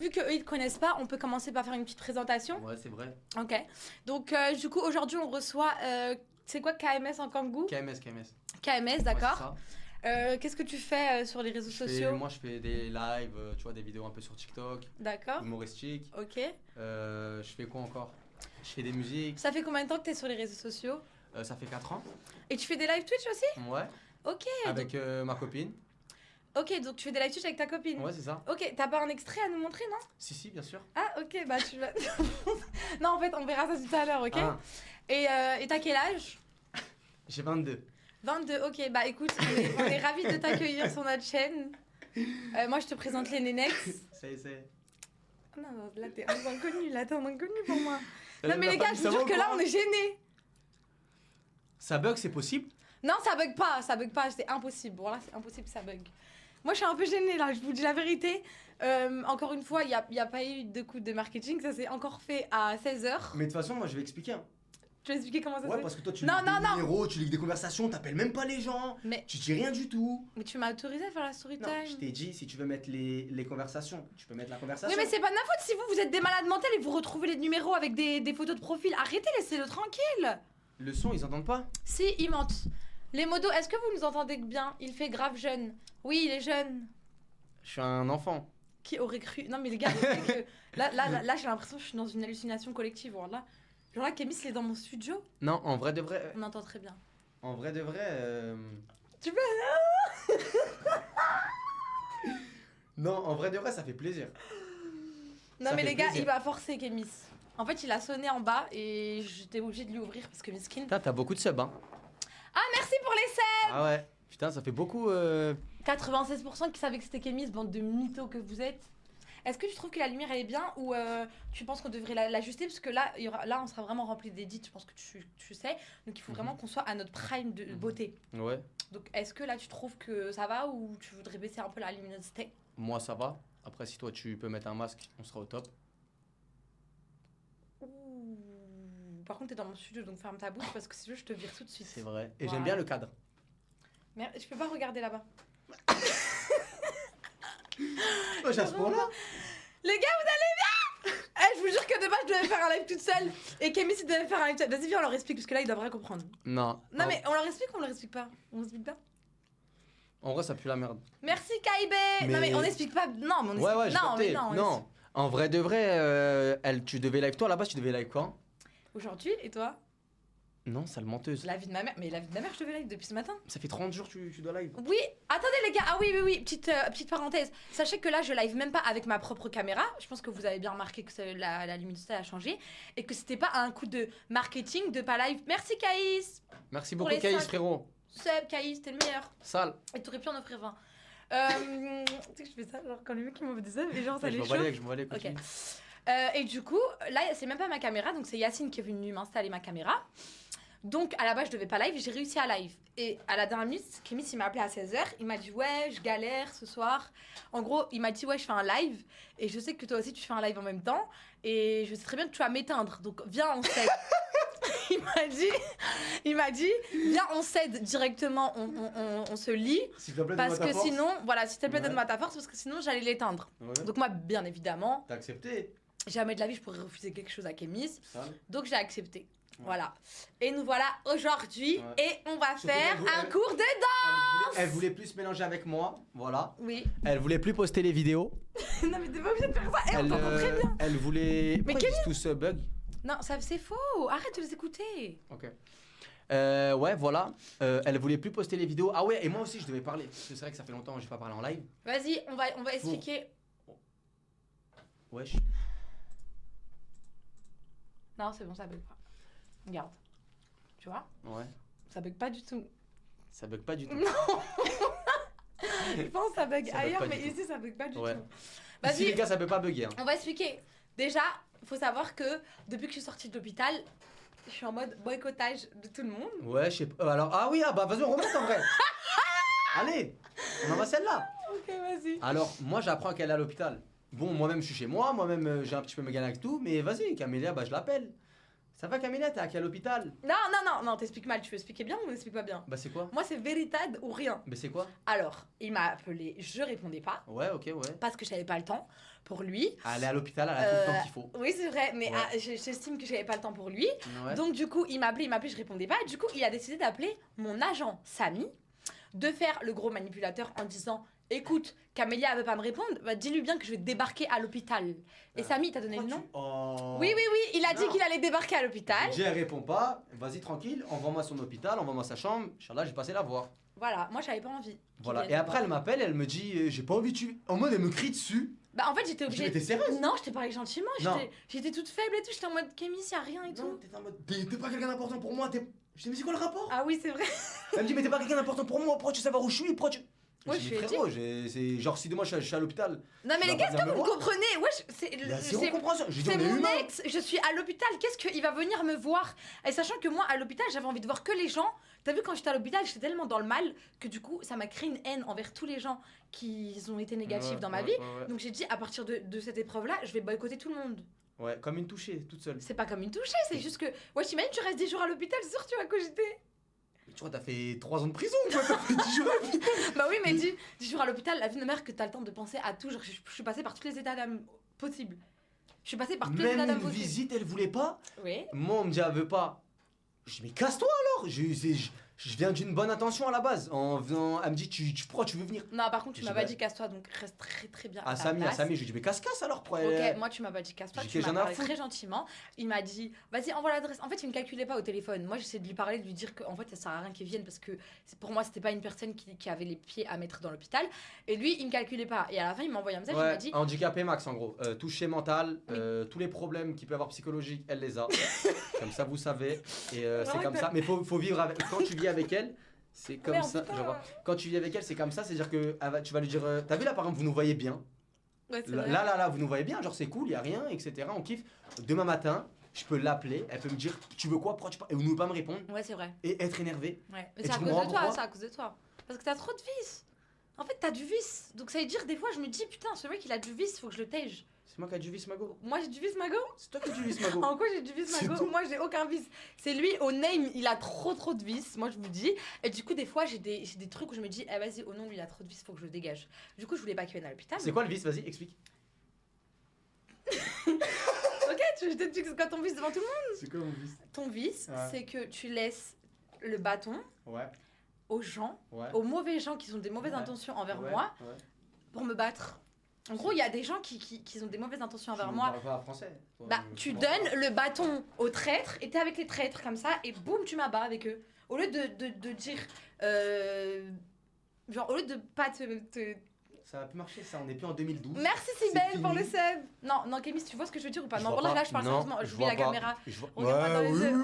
vu qu'eux ils te connaissent pas, on peut commencer par faire une petite présentation. Ouais, c'est vrai. Ok. Donc, du coup, aujourd'hui, on reçoit. C'est quoi KMS en Kangoo? KMS, KMS. KMS, d'accord. Ouais, Qu'est-ce que tu fais sur les réseaux sociaux? moi, je fais des lives, tu vois, des vidéos un peu sur TikTok, D'accord. humoristiques. Ok. Je fais quoi encore? Je fais des musiques. Ça fait combien de temps que tu es sur les réseaux sociaux? Ça fait 4 ans. Et tu fais des live Twitch aussi? Ouais. Ok. Avec ma copine. Ok, donc tu fais des live Twitch avec ta copine? Ouais, c'est ça. Ok, t'as pas un extrait à nous montrer, non? Si, bien sûr. Ah, ok, bah tu vas. Non, en fait, on verra ça tout à l'heure, ok? Ah. Et t'as quel âge? J'ai 22. 22, ok, bah écoute, on est ravis de t'accueillir sur notre chaîne. Moi, je te présente les Nénex. C'est. Non, non, là, t'es un inconnu, pour moi. Non, Non, mais les gars, je vous jure que là, on est gênés. Ça bug, c'est possible? Non, ça bug pas, c'est impossible. Bon, là, c'est impossible que ça bug. Moi, je suis un peu gênée, là, je vous dis la vérité. Encore une fois, il n'y a pas eu de coup de marketing, ça s'est encore fait à 16h. Mais de toute façon, moi, je vais expliquer. Hein. Tu vas expliquer comment ça se Ouais, fait? parce que toi, tu Non, lis non, des non. numéros, tu lis des conversations, t'appelles même pas les gens. Mais- Tu dis rien du tout. Mais tu m'as autorisé à faire la story Non, time. je t'ai dit, si tu veux mettre les conversations, tu peux mettre la conversation. Oui, mais c'est pas de ma faute si vous êtes des malades mentales et vous retrouvez les numéros avec des photos de profil. Arrêtez, laissez-le tranquille. Le son, ils entendent pas? Si, il mentent. Les modos, est-ce que vous nous entendez bien? Il fait grave jeune. Oui, il est jeune. Je suis un enfant. Qui aurait cru? Non, mais les gars, vous savez que là j'ai l'impression que je suis dans une hallucination collective. Voilà. Genre là, Kémis, il est dans mon studio. Non, en vrai de vrai. On entend très bien. En vrai de vrai. Tu peux? Non, en vrai de vrai, ça fait plaisir. Non, Ça mais fait les gars, plaisir. il va forcer Kémis. En fait, il a sonné en bas et j'étais obligée de lui ouvrir parce que Miskin. Putain, t'as beaucoup de subs, hein. Ah, merci pour les subs! Ah ouais. Putain, ça fait beaucoup. 96% qui savaient que c'était Kémis, bande de mythos que vous êtes. Est-ce que tu trouves que la lumière elle est bien ou tu penses qu'on devrait l'ajuster parce que là, là on sera vraiment rempli d'édits, je pense que tu sais. Donc il faut vraiment qu'on soit à notre prime de beauté. Ouais. Donc est-ce que là tu trouves que ça va ou tu voudrais baisser un peu la luminosité? Moi, ça va. Après, si toi, tu peux mettre un masque, on sera au top. Ouh. Par contre t'es dans mon studio donc ferme ta bouche parce que si tu veux je te vire tout de suite. C'est vrai. Et Voilà. j'aime bien le cadre. Merde, je peux pas regarder là-bas. Oh, j'ai à ce point-là. Les gars, vous allez bien? Eh, je vous jure que de base, je devais faire un live toute seule. Et Kémis, il devait faire un live toute seule. Vas-y, viens, on leur explique, parce que là, ils doivent rien comprendre. Non. Non, mais on leur explique ou on leur explique pas? On explique pas? En vrai, ça pue la merde. Merci, Kaibé! Non, mais on explique pas. Non, mais on explique. Ouais, ouais, j'ai non, capté. mais non. Non. En vrai de vrai, tu devais live toi là-bas, tu devais live quand? Aujourd'hui, et toi? Non, sale menteuse. La vie de ma mère. Mais la vie de ma mère, je devais live depuis ce matin. Ça fait 30 jours que tu dois live. Oui, attendez les gars, ah oui, oui, oui, petite parenthèse. Sachez que là, je live même pas avec ma propre caméra. Je pense que vous avez bien remarqué que la luminosité a changé et que c'était pas un coup de marketing de pas live. Merci Caïs. Merci Pour beaucoup, les Caïs, cinq. frérot. Seb, Caïs, t'es le meilleur. Sale. Et t'aurais pu en offrir 20. Tu sais que je fais ça, genre quand les mecs ils m'offrent des œufs et genre ça Je les m'en chauffe. bats les, je m'en bats les, Ok. continue. Et du coup, là, c'est même pas ma caméra, donc c'est Yacine qui est venu m'installer ma caméra. Donc à la base, je devais pas live, j'ai réussi à live. Et à la dernière minute, Kémis, il m'a appelé à 16h, il m'a dit ouais, je galère ce soir. En gros, il m'a dit ouais, je fais un live. Et je sais que toi aussi, tu fais un live en même temps. Et je sais très bien que tu vas m'éteindre, donc viens, on s'aide. il m'a dit, viens, on s'aide directement, on se lit. S'il te plaît, Parce donne-moi ta que force. sinon, voilà, s'il te plaît, Ouais. donne-moi ta force, parce que sinon, j'allais l'éteindre. Ouais. Donc moi, bien évidemment, T'as accepté. jamais de la vie, je pourrais refuser quelque chose à Kémis. Sale. Donc j'ai accepté. Ouais. Voilà. Et nous voilà aujourd'hui Ouais. et on va Surtout faire qu'elle voulait- un cours de danse. Elle voulait plus se mélanger avec moi, voilà. Oui. Elle voulait plus poster les vidéos. Non mais t'es pas obligé de faire ça. Eh, on t'entend très bien. Elle voulait. Mais Pourquoi ils disent tous bug? Non, ça c'est faux. Arrête de les écouter. Ok. Ouais, voilà. Elle voulait plus poster les vidéos. Ah ouais, et moi aussi je devais parler. Parce que c'est vrai que ça fait longtemps que j'ai pas parlé en live. Vas-y, on va expliquer. Wesh. Non, c'est bon, ça bug pas. Regarde. Tu vois? Ouais. Ça bug pas du tout. Ça bug pas du tout. Je pense que ça bug Ça bug ailleurs, pas mais du tout. ici ça bug pas du Ouais. tout. Ici les Vas-y, gars, ça peut pas bugger. Hein. on va expliquer. Déjà, faut savoir que depuis que je suis sortie de l'hôpital, je suis en mode boycottage de tout le monde. Ouais, je sais pas. Alors, ah oui, ah bah vas-y, on remonte en vrai. Allez, on en va celle-là. Ok, vas-y. Alors, moi j'apprends qu'elle est à l'hôpital. Bon, moi-même je suis chez moi, moi-même j'ai un petit peu me gagner avec tout, mais vas-y, Camélia, bah je l'appelle. Ça va Camélia, t'es à quel hôpital? Non, t'expliques mal. Tu veux expliquer bien ou on explique pas bien? Bah c'est quoi? Moi, c'est Véritade ou rien. Mais c'est quoi? Alors, il m'a appelé, je répondais pas Ouais, ok, ouais. parce que j'avais pas le temps. pour lui. Elle est à l'hôpital, elle a tout le temps qu'il faut. Oui, c'est vrai, mais Ouais. j'estime que j'avais pas le temps pour lui. Ouais. Donc du coup, il m'appelait, je répondais pas. Du coup, il a décidé d'appeler mon agent Samy, de faire le gros manipulateur en disant écoute, Camélia veut pas me répondre, bah, dis-lui bien que je vais débarquer à l'hôpital. Et Samy, t'as donné le nom Oh. Oui, il a dit Non. qu'il allait débarquer à l'hôpital. J'ai dit, elle répond pas, vas-y tranquille, envoie-moi son hôpital, envoie-moi sa chambre, Inch'Allah, j'ai passé la voir. Voilà, moi j'avais pas envie. qu'il Voilà, vienne et me après voir. elle m'appelle, elle me dit, j'ai pas envie de tuer. En mode, elle me crie dessus. Bah en fait, j'étais Je dis, obligée. mais t'es sérieuse? Non, je t'ai parlé gentiment, Non. j'étais toute faible et tout, j'étais en mode Kémis, y'a rien et Non, tout. t'es en mode, t'es pas quelqu'un d'important pour moi, Je dis, mais c'est quoi le rapport? Ah oui, c'est vrai. Elle me dit, mais t'es pas quelqu'un d'important pour moi, pourquoi tu veux savoir où je suis? Pourquoi tu. Ouais, dis, je mais lui ai frérot, c'est genre si demain je suis à l'hôpital. Non mais Tu les vas gars, pas est-ce venir que me vous me voir comprenez? Wesh, c'est Il y a zéro compréhension. J'ai dit, c'est on est mon humain. ex, je suis à l'hôpital, qu'est-ce qu'il va venir me voir? Et sachant que moi, à l'hôpital, j'avais envie de voir que les gens. T'as vu, quand j'étais à l'hôpital, j'étais tellement dans le mal que du coup, ça m'a créé une haine envers tous les gens qui ont été négatifs Ouais, dans ma ouais, vie. ouais, ouais. Donc j'ai dit, à partir de cette épreuve-là, je vais boycotter tout le monde. Ouais, comme une touchée, toute seule. C'est pas comme une touchée, c'est juste que. Ouais, t'imagines, tu restes 10 jours à l'hôpital, c'est sûr que tu vas cogiter. Mais tu vois, t'as fait 3 ans de prison, quoi, t'as fait 10 jours à l'hôpital. Bah oui, mais 10 jours à l'hôpital, la vie de mère que t'as le temps de penser à tout. Genre, je suis passée par tous les états d'âme possibles. Je suis passée par tous les états Même d'âme une possibles. visite, elle voulait pas. Oui. Moi, on me dit, elle veut pas. Je dis, mais casse-toi alors. Je viens d'une bonne intention à la base. En venant, elle me dit, pourquoi tu veux venir? Non, par contre, tu Je m'as sais pas pas. dit casse-toi, donc reste très bien. À ta Samy, place. je lui dis, mais casse alors. Pourquoi Ok, moi tu m'as pas dit casse-toi, J'ai tu dit, m'as j'en ai à parlé foutre. très gentiment. Il m'a dit, vas-y, envoie l'adresse. En fait, il me calculait pas au téléphone. Moi, j'essayais de lui parler, de lui dire qu'en fait, ça sert à rien qu'il vienne parce que pour moi, c'était pas une personne qui avait les pieds à mettre dans l'hôpital. Et lui, il me calculait pas. Et à la fin, il m'a envoyé un message, il m'a Ouais, dit, handicapé max en gros. Touché mental, tous les problèmes qu'il peut avoir psychologiques, elle les a. Comme ça, vous savez. Et c'est Ouais, comme t'as- ça. Mais faut vivre avec. Quand tu vis avec elle, c'est comme Merde, ça. putain. Je vois. Quand tu vis avec elle, c'est comme ça. C'est-à-dire que tu vas lui dire. T'as vu là, par exemple, vous nous voyez bien. ouais, c'est Là, vrai. là, vous nous voyez bien. Genre, c'est cool, y a rien, etc. On kiffe. Demain matin, je peux l'appeler. Elle peut me dire, tu veux quoi, pourquoi tu parles. Et vous ne pas me répondre. Ouais, c'est vrai. Et être énervé. Ouais. Mais Et c'est à tu cause de comprends toi, pourquoi c'est à cause de toi. Parce que t'as trop de vices. En fait, t'as du vice. Donc ça veut dire, des fois, je me dis, putain, ce mec, il a du vice, faut que je le tège. C'est moi qui ai du vice, Mago. Moi, j'ai du vice, Mago. C'est toi qui as du vice, Mago. En quoi j'ai du vice, C'est Mago? tout. Moi, j'ai aucun vice. C'est lui, au name, il a trop de vices, moi je vous dis. Et du coup, des fois, j'ai des trucs où je me dis, eh vas-y, au nom, lui, il a trop de vices, faut que je le dégage. Du coup, je voulais pas qu'il vienne à l'hôpital. C'est quoi le vice? Vas-y, explique. Ok, je t'explique c'est quoi ton vice devant tout le monde. C'est quoi mon vice? Ton vice, Ouais. c'est que tu laisses le bâton Ouais, aux gens, ouais. aux mauvais gens qui ont des mauvaises Ouais. intentions envers Ouais, moi, ouais. pour me battre. En gros, il y a des gens qui ont des mauvaises intentions envers Tu moi. parles pas français. Toi, Bah, tu comprends pas. donnes le bâton aux traîtres et t'es avec les traîtres comme ça et boum, tu m'abats avec eux. Au lieu de dire. Genre, au lieu de pas te. Ça a pu marcher, ça. On est plus en 2012. Merci C'est Sibelle pour fini. le sub. Non, Kémis, tu vois ce que je veux dire ou pas? Je Non, vois là, pas. là, je parle Non, sérieusement. je J'oublie vois la pas. caméra. Je vois- Regarde-moi dans les oui, yeux.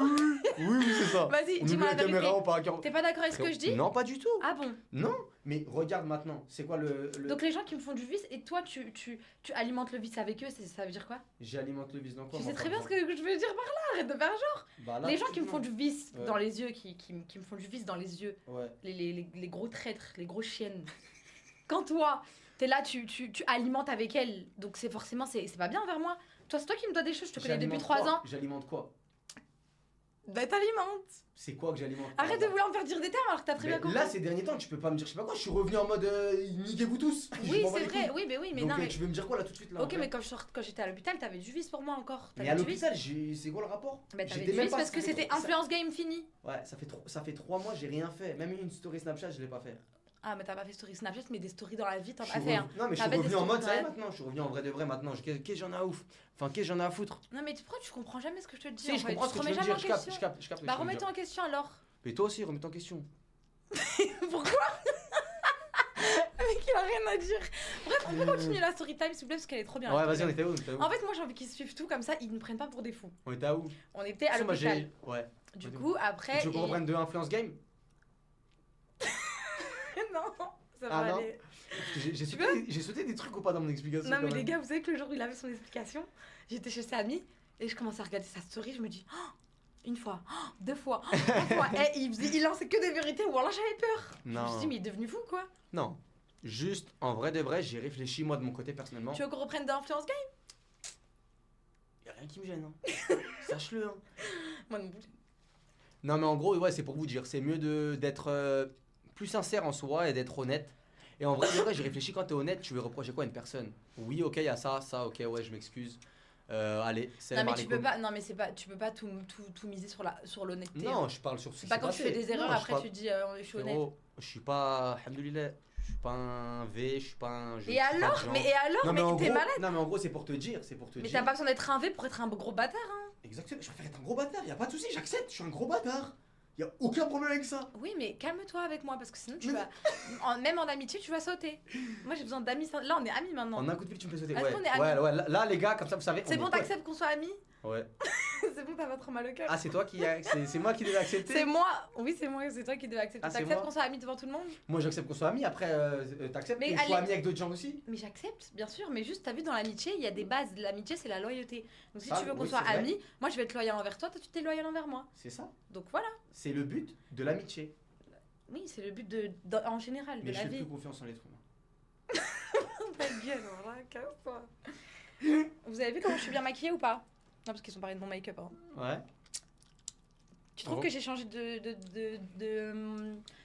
oui, c'est ça. Vas-y, On dis-moi oublie la caméra, vérité. on parle à T'es pas d'accord avec ce que je dis? Non, pas du tout. Ah bon? Non, mais regarde maintenant. C'est quoi le. Donc les gens qui me font du vice et toi tu alimentes le vice avec eux, ça veut dire quoi? J'alimente le vice dans quoi Tu moi, sais très par bien ce que je veux dire par là, arrête de faire genre. Bah, là, Les gens qui me typiquement. font du vice Ouais. dans les yeux, qui me font du vice dans les yeux, Ouais. les gros traîtres, les grosses chiennes. Quand toi, t'es là, tu alimentes avec elles, donc c'est forcément, c'est pas bien envers moi. Toi, c'est toi qui me dois des choses, je te connais depuis J'alimente 3 quoi ans. J'alimente quoi? Bah t'alimentes. C'est quoi que j'alimente? Arrête de vouloir me faire dire des termes alors que t'as très Mais bien compris. là, ces derniers temps, tu peux pas me dire, je sais pas quoi, je suis revenu en mode niquez-vous tous. Je Oui, m'en bats c'est les vrai, couilles. oui, mais Donc, non, mais... tu veux me dire quoi là tout de suite là en Ok, vrai mais quand j'étais à l'hôpital, t'avais du vice pour moi encore. Mais T'avais à du vice. l'hôpital, c'est quoi le rapport? Bah t'avais J'étais du même vice pas- parce que ça fait c'était trop- ça- influence game fini. Ouais, ça fait 3 mois, j'ai rien fait. Même une story Snapchat, je l'ai pas fait. Ah, mais t'as pas fait story Snapchat, mais des stories dans la vie, t'en Je as suis fait. rev- Non, mais je suis T'avais des revenu en mode stories, ça y est ouais. maintenant. Je suis revenu en vrai de vrai maintenant. Qu'est-ce que j'en ai à ouf? Enfin, qu'est-ce que j'en ai à foutre? Non, mais pourquoi tu comprends jamais ce que je te dis? Si, en je fait comprends ce Tu que te tu veux remets me dire. jamais en Je capte, question. je capte. Bah, remets-toi en question alors. Mais toi aussi, remets en question. Pourquoi? Le mec, il a rien à dire. Bref, on peut continuer la story time s'il vous plaît, parce qu'elle est trop bien. Ouais, la vas-y, story on était où? On était où? En fait, moi j'ai envie qu'ils suivent tout comme ça, ils ne prennent pas pour des fous. On était à où? On était à Moi, l'hôpital. Ouais. Du coup, après. Tu veux qu'on reprenne de Influence Game? Non, ça va Ah, non. aller. J'ai sauté des trucs ou pas dans mon explication? Non, quand mais même. les gars, vous savez que le jour où il avait son explication, j'étais chez Samy et je commençais à regarder sa story, je me dis, oh, une fois, oh, 2 fois, 3 fois. Et il lançait que des vérités, ou alors j'avais peur. Je me suis Non. dit, mais il est devenu fou quoi. Non. Juste, en vrai de vrai, j'ai réfléchi moi de mon côté personnellement. Tu veux qu'on reprenne d'influence game? Y'a rien qui me gêne. Hein. Sache-le. Hein. Moi non plus. Non, mais en gros, ouais, c'est pour vous dire, c'est mieux d'être plus sincère en soi et d'être honnête. Et en vrai, de vrai, j'ai réfléchi, quand t'es honnête, tu veux reprocher quoi à une personne? Oui, ok, il y a ça, ok, ouais, je m'excuse. Allez, c'est Non mais tu peux pas, non mais c'est pas, tu peux pas tout miser sur l'honnêteté. Non, hein. je parle sur ce C'est qui pas s'est quand tu fais passé. des erreurs Non, après tu dis je suis honnête. frérot, je suis pas, alhamdoulilah, je suis pas un V, je suis pas un... je Et tue pas de alors, gens. mais Non, mais en t'es gros, malade. non, mais en gros, c'est pour te dire, Mais t'as pas besoin d'être un V pour être un gros bâtard. Hein. Exactement, je préfère être un gros bâtard, y a pas de souci, j'accepte, je suis un gros bâtard. Y a aucun problème avec ça. Oui mais calme-toi avec moi parce que sinon tu Mais- vas, même en amitié tu vas sauter. Moi j'ai besoin d'amis, là on est amis maintenant. En un coup de fil, tu me fais sauter. Est-ce Ouais, qu'on est amis ouais, là, les gars, comme ça, vous savez. C'est on bon est potes. t'acceptes qu'on soit amis. Ouais. C'est bon t'as pas trop mal au cœur. Ah, c'est toi qui. C'est moi qui devais accepter. C'est moi, oui c'est moi, c'est toi qui devais accepter. Ah, c'est T'acceptes moi qu'on soit amis devant tout le monde? Moi, j'accepte qu'on soit amis, après, t'acceptes Mais qu'on soit allez. amis avec d'autres gens aussi. Mais j'accepte, bien sûr, mais juste, t'as vu, dans l'amitié, il y a des bases. L'amitié, c'est la loyauté. Donc si Ça, tu veux qu'on oui, soit c'est vrai. amis, moi je vais être loyal envers toi, toi tu t'es loyal envers moi. C'est ça. Donc voilà. C'est le but de l'amitié. Oui, c'est le but en général Mais de je la fais vie. plus confiance en l'être humain. Ta gueule, voilà, casse-toi. Vous avez vu comment je suis bien maquillée ou pas? Non, parce qu'ils sont parlé de mon make-up. Hein. Ouais. Tu trouves Oh. que j'ai changé de.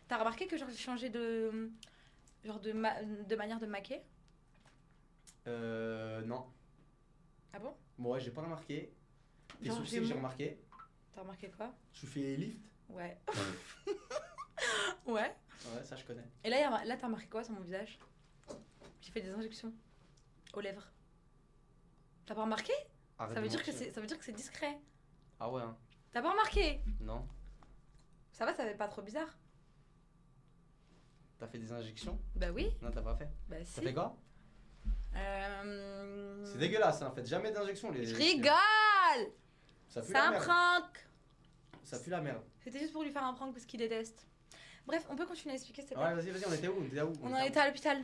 T'as remarqué que j'ai changé de. Genre de manière de me maquiller? Non. Ah bon? Moi, j'ai pas remarqué. Tes Genre, sourcils, j'ai j'ai mon- remarqué. T'as remarqué quoi? Tu fais les lifts. Ouais. Ouais. Ouais, ça, je connais. Et là, là t'as remarqué quoi sur mon visage? J'ai fait des injections aux lèvres. T'as pas remarqué? Arrête Ça de veut dire que mentir. c'est discret. Ah ouais, hein. T'as pas remarqué? Non. Ça va, ça fait pas trop bizarre? T'as fait des injections? Bah oui, Non, t'as pas fait. bah T'as si. fait quoi? Euh... C'est dégueulasse, hein. Faites jamais d'injection, les. Je rigole! Ça pue C'est la un merde. prank! Ça pue la merde. C'était juste pour lui faire un prank parce qu'il déteste. Bref, on peut continuer à expliquer, c'est Ouais, vas-y, on était où? On était où? On en était à l'hôpital.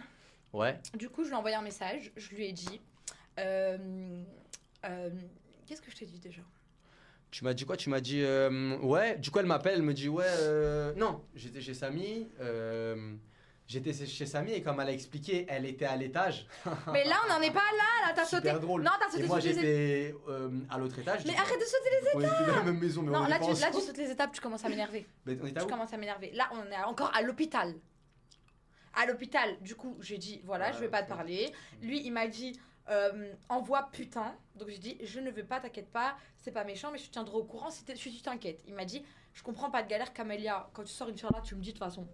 Ouais. Du coup, je lui ai envoyé un message, je lui ai dit. Qu'est-ce que je t'ai dit déjà? Tu m'as dit quoi? Tu m'as dit ouais. Du coup, elle m'appelle, elle me dit ouais. Non, j'étais chez Samy. J'étais chez Samy et comme elle a expliqué, elle était à l'étage. Mais là, on n'en est pas là, t'as sauté. Super drôle. Non, t'as Et sauté moi, sur les étapes. j'étais à l'autre étage. Mais arrête de sauter les On était dans la même maison, mais Non, on là est pas tu ensemble. sautes les étapes, tu commences à m'énerver. Mais on était à Tu où? commences à m'énerver. Là, on est encore à l'hôpital. À l'hôpital, du coup, j'ai dit, voilà, Ouais, je vais pas ok. te parler. Lui, il m'a dit, envoie putain. Donc j'ai dit, je ne veux pas, t'inquiète pas, c'est pas méchant, mais je te tiendrai au courant si tu t'inquiètes. Il m'a dit, je comprends pas de galère, Camélia. Quand tu sors une là, tu me dis de toute façon.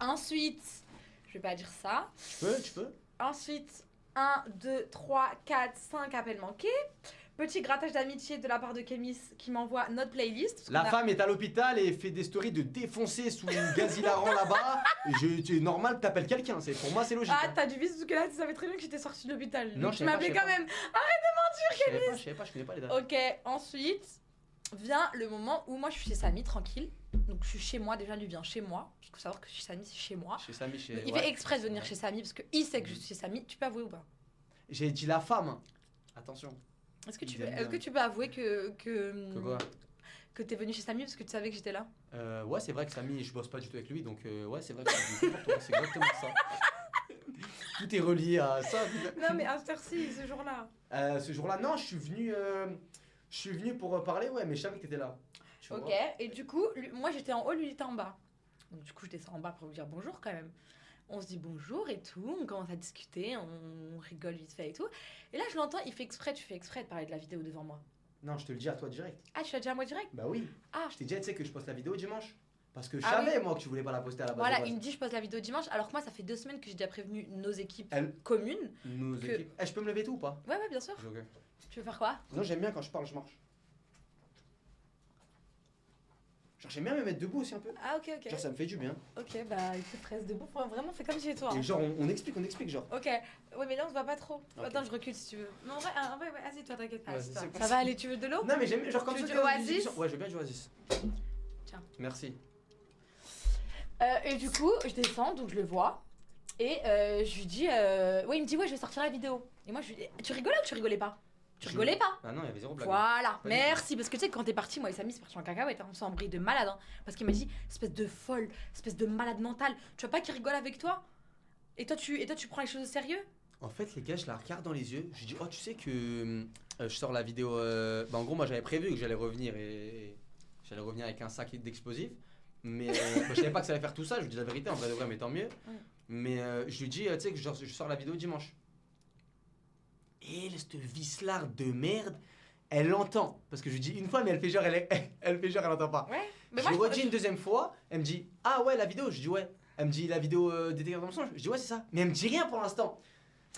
Ensuite, je vais pas dire ça. Tu peux? Ensuite, 1, 2, 3, 4, 5 appels manqués. Petit grattage d'amitié de la part de Kémis qui m'envoie notre playlist. parce La qu'on a- femme est à l'hôpital et fait des stories de défoncer sous une gaz hilarant là-bas. C'est normal que t'appelles quelqu'un. Pour moi, c'est logique. Ah, hein. t'as du vice parce que là, tu savais très bien que j'étais sortie de l'hôpital. Non, Donc je tu savais pas, m'appelais je quand savais même. Je savais pas, je connais pas les dates. Ok, ensuite vient le moment où moi je suis chez Samy, tranquille. Donc je suis chez moi, déjà lui vient chez moi. Il faut savoir que chez Samy, c'est chez moi. Chez Samy, chez. Il ouais. fait exprès de venir Ouais. chez Samy parce qu'il sait que je suis chez Samy. Tu peux avouer ou pas? J'ai dit la femme. Attention. Est-ce que tu Il peux, aime est-ce bien. que tu peux avouer Que quoi? que t'es venu chez Samy parce que tu savais que j'étais là? Ouais, c'est vrai que Samy, je bosse pas du tout avec lui, donc ouais, c'est vrai que c'est pour toi, c'est exactement ça. Tout est relié à ça. Non mais à cette heure-ci, ce jour-là. Ce jour-là, non, je suis venu pour parler, ouais, mais je savais que t'étais là. Tu Ok, vois. et du coup, moi j'étais en haut, lui il était en bas. Donc du coup, je descends en bas pour lui dire bonjour quand même. On se dit bonjour et tout, on commence à discuter, on rigole vite fait et tout. Et là, je l'entends, il fait exprès, tu fais exprès de parler de la vidéo devant moi. Non, je te le dis à toi direct. Ah, tu l'as dit à moi direct? Bah oui. Ah, Je t'ai dit, tu sais que je poste la vidéo dimanche. Parce que je Ah savais, moi, que tu voulais pas la poster à la base. voilà, de base. il me dit je pose la vidéo dimanche, alors que moi, ça fait 2 semaines que j'ai déjà prévenu nos équipes Elle- communes. Nos que- équipes. Eh, je peux me lever tout ou pas? Ouais, bien sûr. Ok. Tu veux faire quoi? Non, j'aime bien quand je parle, je marche. Genre, j'aime bien me mettre debout aussi un peu. Ah, ok, ok. Genre, ça me fait du bien. Ok, bah écoute, reste debout, vraiment, fais comme chez toi. Et genre, on explique, genre. Ok, ouais, mais là on se voit pas trop. Ok. Attends, je recule si tu veux. Non, en vrai, ouais, assieds-toi, t'inquiète pas. Ouais, assieds-toi. c'est- Ça va aller, tu veux de l'eau? Non, mais j'aime, genre, comme Tu ça. veux c'est du une Oasis? discussion. Ouais, je veux bien du Oasis. Tiens. Merci. Et du coup, je descends, donc je le vois. Et je lui dis, ouais, il me dit, ouais, je vais sortir la vidéo. Et moi, je lui dis, tu rigolais ou tu rigolais pas? Tu Je- rigolais pas? Ah non, il y avait zéro blague. Voilà, Pas du merci. Parce que tu sais, quand t'es parti, moi et Samy, c'est parti en cacahuète. Hein. On s'est embrouillé de malade. Hein, parce qu'il m'a dit, espèce de folle, espèce de malade mentale. Tu vois pas qu'il rigole avec toi? Et toi, tu prends les choses au sérieux? En fait, les gars, je la regarde dans les yeux. Je dis, oh, tu sais que je sors la vidéo. Bah, en gros, moi, j'avais prévu que j'allais revenir et j'allais revenir avec un sac d'explosifs. Mais bah, je savais pas que ça allait faire tout ça. Je vous dis la vérité, en vrai de vrai, mais tant mieux. Mais je lui dis, tu sais que je sors la vidéo dimanche. Et cette vicelarde de merde, elle l'entend. Parce que je lui dis une fois, mais elle fait genre, elle fait genre, elle entend pas. Ouais. Mais Je lui moi, redis une deuxième fois, elle me dit, ah ouais, la vidéo. Je dis ouais. Elle me dit la vidéo détecteur de mensonges. Je dis ouais, c'est ça. Mais elle me dit rien pour l'instant.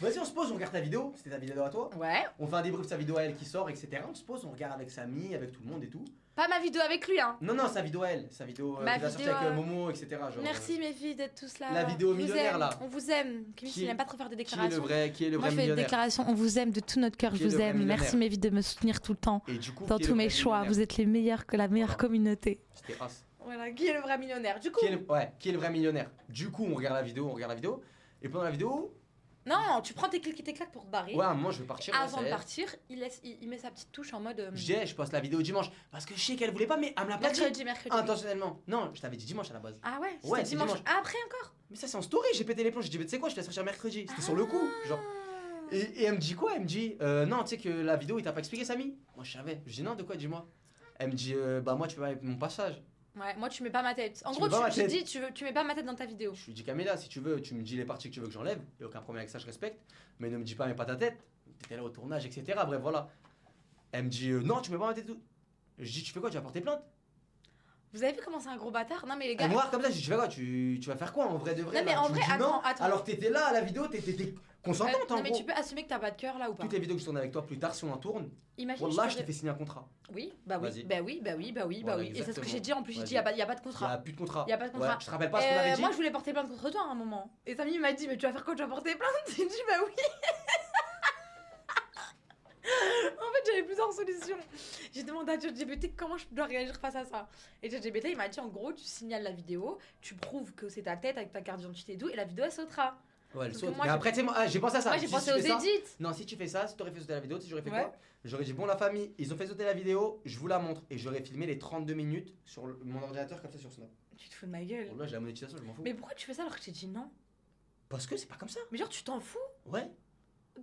Vas-y, on se pose, on regarde ta vidéo. C'était ta vidéo à toi. Ouais. On fait un débrief de sa vidéo à elle qui sort, etc. On se pose, on regarde avec Samy, avec tout le monde et tout. Pas ma vidéo avec lui, hein. Non, sa vidéo à elle. Sa vidéo Ma qu'il a sortie vidéo, avec Momo, etc. Genre, Merci mes filles d'être tous là. la vidéo On vous millionnaire, aime, là. On vous aime. Kémy, Qui- il n'aime pas trop faire des qui est déclarations. le vrai Moi, je millionnaire. fais des déclarations. On vous aime de tout notre cœur. Qui Je est vous le vrai aime. millionnaire. Merci mes vies de me soutenir tout le temps. Et du coup, Dans qui est tous le mes vrai choix. millionnaire Vous êtes les meilleurs que la meilleure Voilà. communauté. C'était as. Voilà, qui est le vrai millionnaire Du coup, Qui est le vrai millionnaire. Du coup, on regarde la vidéo. Et pendant la vidéo, non, tu prends tes clics et tes claques pour te barrer. ouais, à un moment, je vais partir. ouais, Avant ça de y est. partir, il met sa petite touche en mode. Je dis, je poste la vidéo dimanche. Parce que je sais qu'elle voulait pas, mais elle me l'a pas dit. Mercredi. Intentionnellement. Non, je t'avais dit dimanche à la base. Ah ouais, c'était Ouais, c'est dimanche. dimanche. Ah, après encore Mais ça, c'est en story. J'ai pété les plombs. J'ai dit, mais tu sais quoi, je te laisse sortir mercredi. C'était sur le coup. Genre. Ah. Et elle me dit quoi? Elle me dit, non, tu sais que la vidéo, il t'a pas expliqué, Samy? Moi, je savais. Je dis, non, de quoi, dis-moi. Elle me dit, bah, moi, tu peux pas avec mon passage. Ouais, moi tu mets pas ma tête. En Tu gros, mets pas ma tu tête. dis, tu mets pas ma tête dans ta vidéo. Je lui dis, Camilla, si tu veux, tu me dis les parties que tu veux que j'enlève. Il a aucun problème avec ça, je respecte. Mais ne me dis pas, mais pas ta tête. T'étais là au tournage, etc. Bref, voilà. Elle me dit, non, tu mets pas ma tête tout. Je dis, tu fais quoi? Tu vas porter plainte? Vous avez vu comment c'est un gros bâtard Non mais les Elle gars. me regarde comme ça, je dis, tu fais quoi? Tu vas faire quoi en vrai de vrai? Non, mais là en Tu me vrai, dis non, attends. alors que t'étais là à la vidéo, t'étais consentante en non mais gros. tu peux assumer que t'as pas de cœur là ou pas Toutes les vidéos que je tourne avec toi plus tard, si on en tourne, Imagine. Wallah, je t'ai fait signer un contrat. Oui, bah oui, Vas-y. bah oui, bah oui, bah oui, bah Voilà, oui. Et c'est ce que exactement. j'ai dit en plus. J'ai dit, Vas-y. y a pas de Il y a contrat. plus de contrat. Y a pas de contrat. Ouais, je te rappelle pas ce qu'on avait dit? Moi je voulais porter plainte contre toi à un moment. Et Samy m'a dit, mais tu vas faire quoi? Tu vas porter plainte? J'ai dit, bah oui. En fait, j'avais plusieurs solutions. J'ai demandé à ChatGPT comment je dois réagir face à ça. Et ChatGPT, il m'a dit en gros, tu signales la vidéo, tu prouves que c'est ta tête avec ta carte d'identité et tout, et la vidéo elle sautera. Ouais, elle Parce saute. que moi, Mais après, tu sais, moi, j'ai pensé à ça. Moi j'ai Si pensé tu aux fais ça- edits. Non, si tu fais ça, si t'aurais fait sauter la vidéo, tu sais, j'aurais fait Ouais. quoi? J'aurais dit, bon, la famille, ils ont fait sauter la vidéo, je vous la montre. Et j'aurais filmé les 32 minutes sur mon ordinateur comme ça sur Snap. Tu te fous de ma gueule. Là, j'ai la monétisation, je m'en fous. Mais pourquoi tu fais ça alors que je t'ai dit non? Parce que c'est pas comme ça. Mais genre, tu t'en fous? Ouais,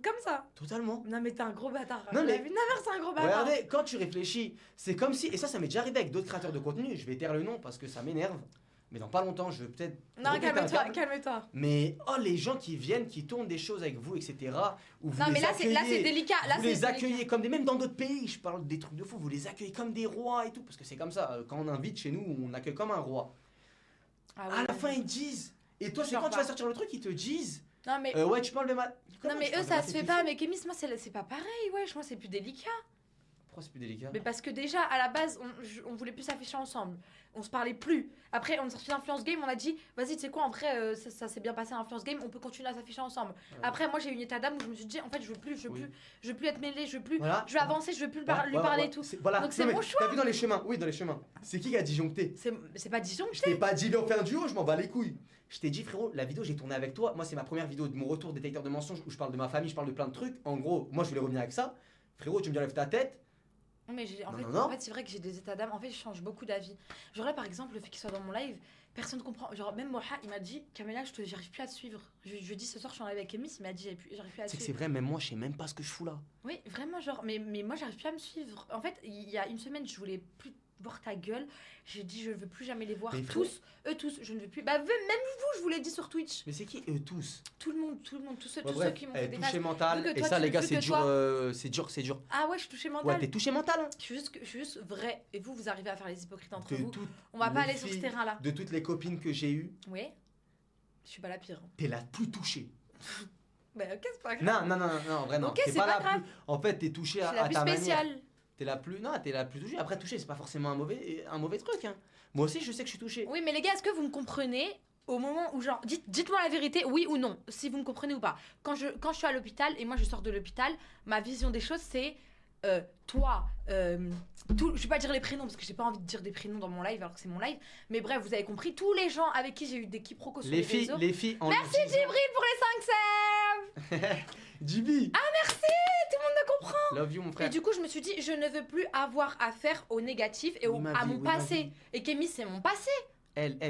Comme ça? totalement. Non, mais t'es un gros bâtard. Non, mais- La vie de ma mère, c'est un gros bâtard. Regardez, quand tu réfléchis, c'est comme si, et ça m'est déjà arrivé avec d'autres créateurs de contenu, je vais taire le nom parce que ça m'énerve, mais dans pas longtemps, je vais peut-être. Non, repéter un calme-toi, câble. calme-toi. Mais oh, les gens qui viennent, qui tournent des choses avec vous, etc. Où vous Non, les mais là, c'est accueillez, délicat. Là, vous c'est les délicat. accueillez comme des. Même dans d'autres pays, je parle des trucs de fou, vous les accueillez comme des rois et tout, parce que c'est comme ça. Quand on invite chez nous, on accueille comme un roi. Ah À ouais, la fin, ils disent. Et toi, c'est Genre quand tu pas. vas sortir le truc, ils te disent. Non, mais. Ouais, tu parles de ma. Non Comment mais tu eux parles de ça ma se tête, fait t'es pas, fou mais Kémy moi c'est pas pareil, wesh, moi c'est plus délicat. Pourquoi c'est plus délicat? Mais parce que déjà à la base on voulait plus s'afficher ensemble, on se parlait plus. Après on est sorti d'Influence Game, on a dit vas-y tu sais quoi en vrai ça s'est bien passé à Influence Game, on peut continuer à s'afficher ensemble. Ouais. Après moi j'ai eu une état d'âme où je me suis dit en fait je veux plus être mêlée, je Voilà. veux avancer, je veux plus lui Ouais, parler ouais, et tout. Voilà. Donc c'est Non, mais mon choix. T'as vu dans les chemins? Oui, dans les chemins. C'est qui a disjoncté? C'est pas disjoncté. Je t'ai pas dit, viens, on fait un duo, je m'en bats les couilles. Je t'ai dit, frérot, la vidéo, j'ai tourné avec toi. Moi, c'est ma première vidéo de mon retour détecteur de mensonges où je parle de ma famille, je parle de plein de trucs. En gros, moi, je voulais revenir avec ça. Frérot, tu me dis, lève ta tête. Non, mais en Non, fait, non, non. en fait c'est vrai que j'ai des états d'âme. En fait, je change beaucoup d'avis. Genre là, par exemple, le fait qu'il soit dans mon live, personne comprend. Genre, même Moha, il m'a dit, Camilla, j'arrive plus à te suivre. Je lui ai dit ce soir, je suis en live avec Kémy, il m'a dit, j'arrive plus à te C'est que c'est suivre. vrai, même moi, je sais même pas ce que je fous là. Oui, vraiment, genre, mais moi, j'arrive plus à me suivre. En fait, il y a une semaine, je voulais plus voir ta gueule. J'ai dit, je ne veux plus jamais les voir Mais frérot. tous. Eux tous, je ne veux plus. Bah, même vous, je vous l'ai dit sur Twitch. Mais c'est qui eux tous? Tout le monde, tous ceux, Ouais, tous bref, ceux qui m'ont fait des touché passes. mental. Vu que Et toi, ça, tu les veux gars, plus c'est que dur, toi. c'est dur. Ah ouais, je suis touchée Ouais, mentale. t'es touché mental, hein. Je suis juste vrai. Et vous arrivez à faire les hypocrites entre De vous. toutes On va pas les aller sur ce filles, terrain-là. De toutes les copines que j'ai eues, Oui. Je suis pas la pire. t'es la plus touchée. Bah ok, c'est pas grave. Non, en vrai, non. Ok, T'es c'est pas pas la grave. plus. En fait, t'es touché Je suis à la plus ta manière. spéciale. T'es la plus. Non, t'es la plus touchée. Après, toucher, c'est pas forcément un mauvais truc, hein. Moi aussi, je sais que je suis touché. Oui, mais les gars, est-ce que vous me comprenez au moment où, genre, dites-moi la vérité, oui ou non, si vous me comprenez ou pas. Quand je suis à l'hôpital et moi je sors de l'hôpital, ma vision des choses, c'est toi, je vais pas dire les prénoms parce que j'ai pas envie de dire des prénoms dans mon live alors que c'est mon live, mais bref, vous avez compris, tous les gens avec qui j'ai eu des quiproquos sur les réseaux. Les filles en Merci Djibril pour les 5 serves. Jibi, Tout le monde me comprend. love you, mon frère. Et du coup, je me suis dit, je ne veux plus avoir affaire au négatif et Oui, ma à vie, mon oui, ma passé. vie. Et Kémy, c'est mon passé.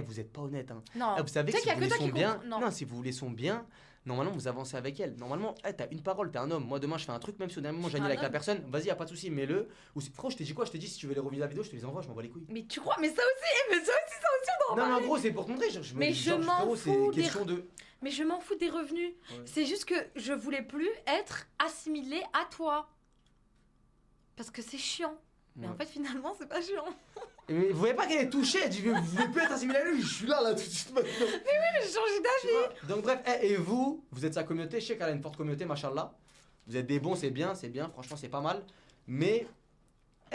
Vous êtes pas honnête, hein. Non. Ah, vous savez Tu que sais si qu'il y vous a voulez que toi son qui bien, comprends. Non. si vous voulez son bien, Normalement, vous avancez avec elle. Normalement, t'as une parole, t'es un homme. Moi, demain, je fais un truc, même si au dernier moment, j'annule un avec la homme. personne, vas-y, y a pas de souci, mets-le. Ou frérot, je t'ai dit quoi? Je t'ai dit, si tu veux les revenir la vidéo, je te les envoie, je m'en bats les couilles. Mais tu crois, mais ça aussi, on doit en Non, mais en parler. gros, c'est pour te montrer. Genre, Mais je m'en frérot, fous c'est question de. Mais je m'en fous des revenus. Ouais. C'est juste que je voulais plus être assimilée à toi. Parce que c'est chiant. Mais Ouais. en fait, finalement, c'est pas chiant. Mais vous voyez pas qu'elle est touchée, elle dit, vous voulez plus être assimilé à lui, je suis là tout de suite maintenant. J'ai changé d'avis. Tu vois. Donc bref, et vous êtes sa communauté, je sais qu'elle a une forte communauté, machallah. Vous êtes des bons, c'est bien, franchement c'est pas mal. Mais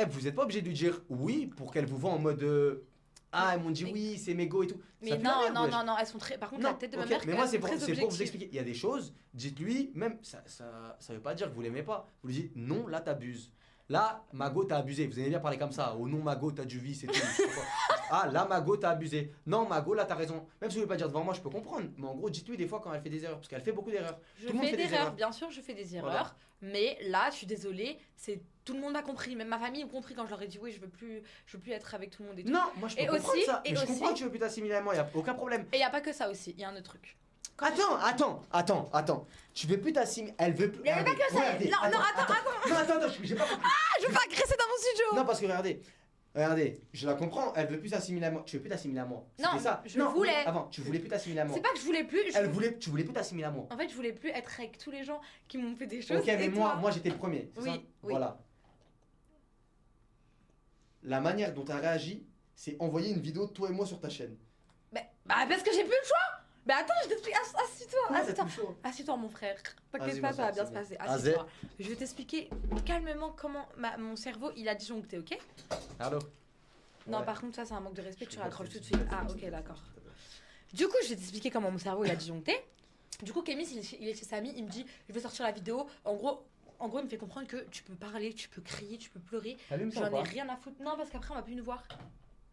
vous êtes pas obligé de lui dire oui pour qu'elle vous voit en mode ah, elles m'ont dit Mais- oui, c'est mégo et tout. Mais Ça pue non, la merde, non, wesh. non, non, elles sont très. Par contre, Non, la tête de ma ok, mère, mais moi c'est elles pour, sont très c'est pour vous objectives. expliquer. Il y a des choses, dites-lui, même ça veut pas dire que vous l'aimez pas. Vous lui dites non, là t'abuses. Là, Mago, t'as abusé. Vous aimez bien parler comme ça. Oh non, Mago, t'as du vice et tout. Je sais pas quoi. Ah, là, Mago, t'as abusé. Non, Mago, là, t'as raison. Même si vous voulez pas dire devant moi, je peux comprendre. Mais en gros, dites-lui des fois quand elle fait des erreurs. Parce qu'elle fait beaucoup d'erreurs. Je Tout le monde fais fait des des erreurs, erreurs. bien sûr, je fais des erreurs. Voilà. Mais là, je suis désolée, c'est tout le monde m'a compris, même ma famille m'a compris quand je leur ai dit oui, je veux plus être avec tout le monde et tout. Non, moi, je peux Et comprendre aussi- ça. et Mais je aussi- comprends que tu veux plus t'assimiler à moi. Y a aucun problème. Et y a pas que ça aussi, il y a un autre truc. Quand Attends. Tu veux plus t'assimiler. Elle veut plus. Il y avait pas que ça. Regardez, Non, non, attends. Non, attends, j'ai pas compris. Je veux pas agresser dans mon studio. Non, parce que regardez, je la comprends, elle veut plus s'assimiler à moi. Tu veux plus t'assimiler à moi. Non, C'était ça. je Non, voulais. oui, avant, tu voulais plus t'assimiler à moi. C'est pas que je voulais plus. Tu voulais plus t'assimiler à moi. En fait, je voulais plus être avec tous les gens qui m'ont fait des choses. Ok, mais et toi. moi j'étais le premier. C'est Oui, ça oui. Voilà. La manière dont tu as réagi, c'est envoyer une vidéo de toi et moi sur ta chaîne. Bah, parce que j'ai plus le choix. Bah attends, je t'explique. Assis-toi, Comment t'as assis-toi. plus chaud Assieds-toi, mon frère. Vas-y, T'inquiète pas, moi, ça va c'est bien se bon. passer. Vas-y. Assieds-toi. Je vais t'expliquer calmement comment mon cerveau il a disjoncté, ok? Allô. Non, Ouais. par contre, ça c'est un manque de respect, Je tu suis raccroches pas tout de très suite. Ah, ok, d'accord. Du coup, je vais t'expliquer comment mon cerveau il a disjoncté. Du coup, Kémis, il est chez Samy, il me dit je vais sortir la vidéo. En gros, il me fait comprendre que tu peux parler, tu peux crier, tu peux pleurer. T'allumes ça J'en ou ai pas rien à foutre. Non, parce qu'après, on va plus nous voir.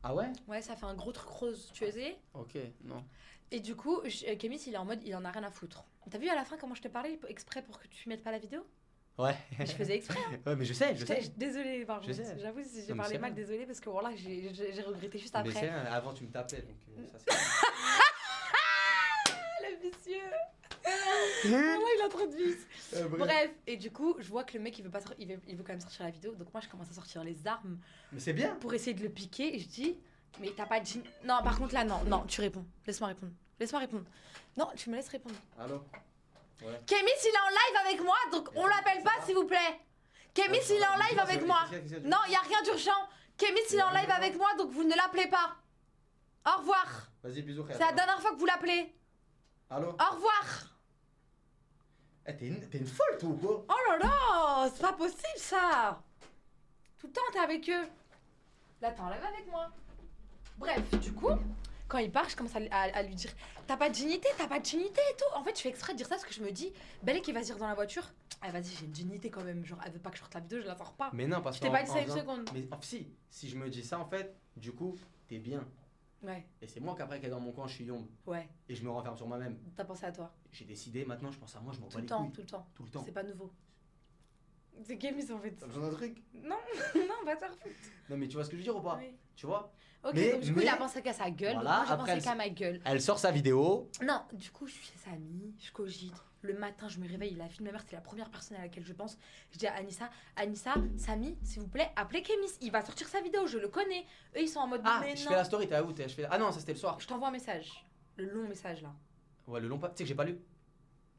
Ah ouais. Ouais, ça fait un gros truc rose. Tu as essayé? Ok, non. Et du coup, Kémis, il est en mode il en a rien à foutre. T'as vu à la fin comment je te parlais exprès pour que tu mettes pas la vidéo? Ouais. Je faisais exprès. Hein. Ouais, mais je sais. Désolée, par Je contre. sais. J'avoue, si j'ai Non, mais parlé c'est mal, vrai. désolée, parce que voilà, j'ai regretté juste Mais après. c'est rien, avant tu me tapais donc ça c'est. Le vicieux. Voilà, il a trop de vices. Bref, et du coup, je vois que le mec il veut pas il veut quand même sortir la vidéo, donc moi je commence à sortir les armes Mais c'est bien. pour essayer de le piquer et je dis mais t'as pas de jean. Non, par contre là non, tu réponds. Laisse-moi répondre. Non, tu me laisses répondre. Allô. Ouais. Kémis, il est en live avec moi, donc on l'appelle pas s'il vous plaît. Kémis, il est en live avec moi. Non, il y a rien d'urgent. Kémis, il est en live avec moi, donc vous ne l'appelez pas. Au revoir. Vas-y, bisous frère. C'est la dernière fois que vous l'appelez. Allô. Au revoir. T'es une folle toi ou quoi? Oh là là, c'est pas possible ça. Tout le temps t'es avec eux. Là t'es en live avec moi. Bref, du coup, quand il part, je commence à lui dire t'as pas de dignité et tout. En fait, je fais exprès de dire ça parce que je me dis, Belle qui va se dire dans la voiture, ah vas-y, j'ai une dignité quand même. Genre, elle veut pas que je sorte la vidéo, je la sors pas. Mais non, parce Je que. t'ai pas dit ça une seconde. Mais si je me dis ça en fait, du coup, t'es bien. Ouais, Et c'est moi qu'après qu'elle est dans mon coin, je suis yombe. ouais, Et je me renferme sur moi-même. t'as pensé à toi. J'ai décidé, maintenant je pense à moi, je m'en Tout bats le les temps, couilles. tout le temps. Tout le temps. C'est pas nouveau. C'est Kémis en fait. T'as besoin d'un truc? Non, non, va te faire foutre. Non mais tu vois ce que je veux dire ou pas? Oui. Tu vois? Ok, Mais- donc du coup, mais- il a pensé qu'à sa gueule. Voilà, donc moi, j'ai après, pensé qu'à ma gueule. Elle sort sa vidéo. Non, du coup, je suis chez Samy, je cogite. Le matin, je me réveille, la fille de ma mère, c'est la première personne à laquelle je pense. Je dis à Anissa, Samy, s'il vous plaît, appelez Kémis. Il va sortir sa vidéo, je le connais. Eux, ils sont en mode Ah, mais je non. fais la story, t'es où? Ah non, ça c'était le soir. Je t'envoie un message. Le long message là. Ouais, le long pas. Tu sais que j'ai pas lu.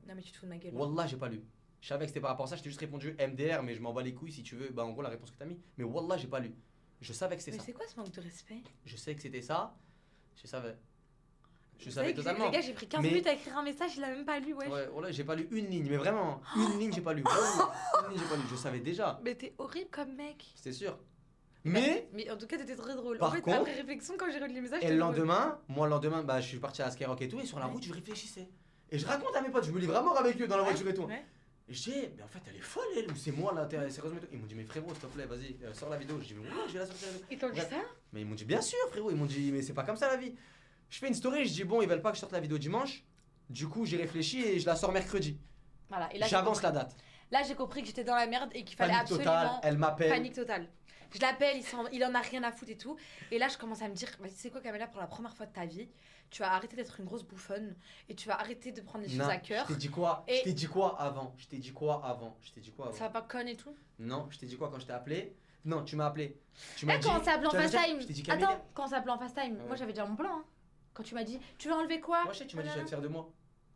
Non, mais tu te fous de ma gueule. Wallah, j'ai pas lu. Je savais que c'était par rapport à ça, je t'ai juste répondu MDR, mais je m'en bats les couilles si tu veux. Bah, en gros, la réponse que t'as mis. Mais Wallah, j'ai pas lu. Je savais que c'était Mais ça. c'est quoi ce manque de respect? Je sais que c'était ça. Je savais. Je Vous savais savez que totalement. Les gars, j'ai pris 15 Mais- minutes à écrire un message, il a même pas lu, wesh. Ouais, Wallah, j'ai pas lu une ligne, mais vraiment, une ligne, j'ai pas lu. Wallah, une ligne, j'ai pas lu. Je savais déjà. Mais t'es horrible comme mec. C'était sûr. Mais. Mais en tout cas, t'étais très drôle. Par en fait, contre- après réflexion, quand j'ai relu les messages, Et j'étais le drôle. lendemain, bah, je suis parti à Skyrock et tout, et sur la route, je réfléchissais. Et je raconte à mes potes, je me lis vraiment avec eux dans la voiture et tout. Ouais. Et je dis, mais en fait, elle est folle, elle, ou c'est moi là, t'es sérieusement et tout. Ils m'ont dit, mais frérot, s'il te plaît, vas-y, sors la vidéo. Je dis, mais ouais, je vais la sortir la vidéo. Ils t'ont dit Bref. ça? Mais ils m'ont dit, bien sûr, frérot. Ils m'ont dit, mais c'est pas comme ça la vie. Je fais une story, je dis, bon, ils veulent pas que je sorte la vidéo dimanche. Du coup, j'ai réfléchi et je la sors mercredi. Voilà. Et là, j'ai J'avance compris. la date. Là, j'ai compris que j'étais dans la merde et qu'il fallait Panique absolument. totale, elle m'appelle. Panique totale. Je l'appelle, il en a rien à foutre et tout. Et là, je commence à me dire, bah, tu sais quoi, Camilla, pour la première fois de ta vie, tu vas arrêter d'être une grosse bouffonne et tu vas arrêter de prendre les choses à cœur. Je t'ai dit quoi? Et- Je t'ai dit quoi avant? Je t'ai dit quoi avant? Ça va pas conne et tout. Non, je t'ai dit quoi quand je t'ai appelé? Non, tu m'as appelé. Tu m'as Eh, dit. quand on s'est appelé en tu m'as dit- FaceTime. Je t'ai dit Camilla. Attends, quand on s'est appelé en FaceTime, Ouais. moi j'avais déjà mon plan. Hein. Quand tu m'as dit, tu veux enlever quoi? Moi, je sais, tu m'as dit, tu vas te faire de moi.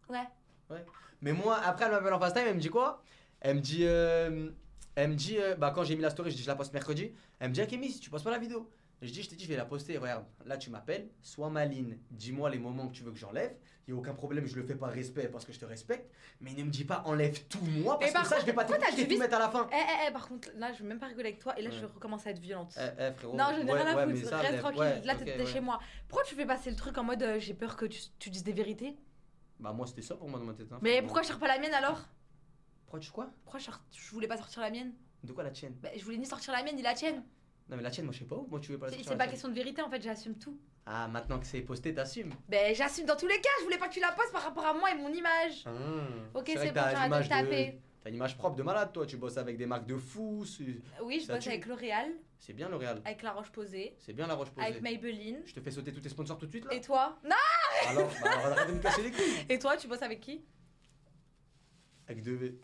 Ouais. Mais moi, après, elle m'appelle en FaceTime, elle me dit quoi? Elle me dit, bah, quand j'ai mis la story, je dis, je la poste mercredi. Elle me dit, ah, Kémy, tu postes pas la vidéo. Je dis, je t'ai dit, je vais la poster. Regarde, là, tu m'appelles, sois maline. Dis-moi les moments que tu veux que j'enlève. Il n'y a aucun problème, je le fais par respect parce que je te respecte. Mais ne me dis pas, enlève tout moi parce Et par que ça, je vais pas contre, pourquoi t'as tout dit- mettre à la fin. Par contre, là, je vais même pas rigoler avec toi et là, je vais recommencer à être violente. Frérot. Non, je n'ai rien à mais foutre, ça, reste tranquille. ouais, Là, ok, t'es ouais. chez moi. Pourquoi tu fais passer le truc en mode j'ai peur que tu dises des vérités? Bah, moi, c'était ça pour moi dans ma tête. Hein, Mais frérot. pourquoi je sors pas la mienne alors? Pourquoi tu quoi? Pourquoi je voulais pas sortir la mienne? De quoi la tienne? Bah, je voulais ni sortir la mienne ni la tienne. Non, mais la tienne, moi, je sais pas où. Moi, tu veux pas la sortir C'est la pas tienne. question de vérité en fait, j'assume tout. Ah, maintenant que c'est posté, t'assumes. Ben j'assume dans tous les cas, je voulais pas que tu la postes par rapport à moi et mon image. Ok, C'est vrai c'est que bon, t'as j'arrête de l'image taper. T'as une image propre de malade, toi. Tu bosses avec des marques de fous. Oui, je Ça bosse tue. avec L'Oréal, C'est bien L'Oréal. avec La Roche-Posay, C'est bien la roche posée. avec Maybelline. Je te fais sauter tous tes sponsors tout de suite là. Et toi? Non. Alors, arrête de me casser les couilles. Et toi, tu bosses avec qui? Avec 2V.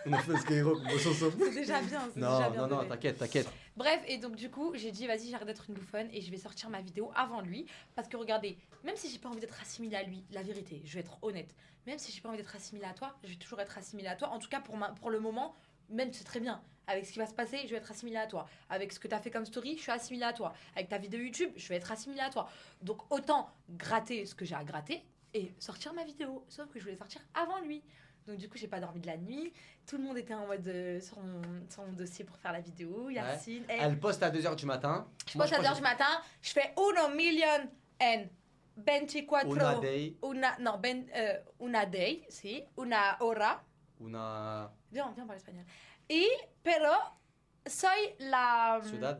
On a fait Skyrock, on bosse ensemble. C'est déjà bien, c'est déjà Non, bien. non, non, bébé. t'inquiète. Bref, et donc du coup, j'ai dit vas-y, j'arrête d'être une bouffonne et je vais sortir ma vidéo avant lui. Parce que regardez, même si j'ai pas envie d'être assimilée à lui, la vérité, je vais être honnête. Même si j'ai pas envie d'être assimilée à toi, je vais toujours être assimilée à toi. En tout cas, pour le moment, même c'est très bien. Avec ce qui va se passer, je vais être assimilée à toi. Avec ce que t'as fait comme story, je suis assimilée à toi. Avec ta vidéo YouTube, je vais être assimilée à toi. Donc autant gratter ce que j'ai à gratter et sortir ma vidéo. Sauf que je voulais sortir avant lui. Donc du coup, j'ai pas dormi de la nuit. Tout le monde était en mode sur mon dossier pour faire la vidéo. Yacine. Eh, Elle poste à 2h du matin. je poste à 2h du matin. Je fais 1,024,000 Una day. una day, si. Una hora. Una Viens, parler espagnol. Y, pero soy la... ciudad.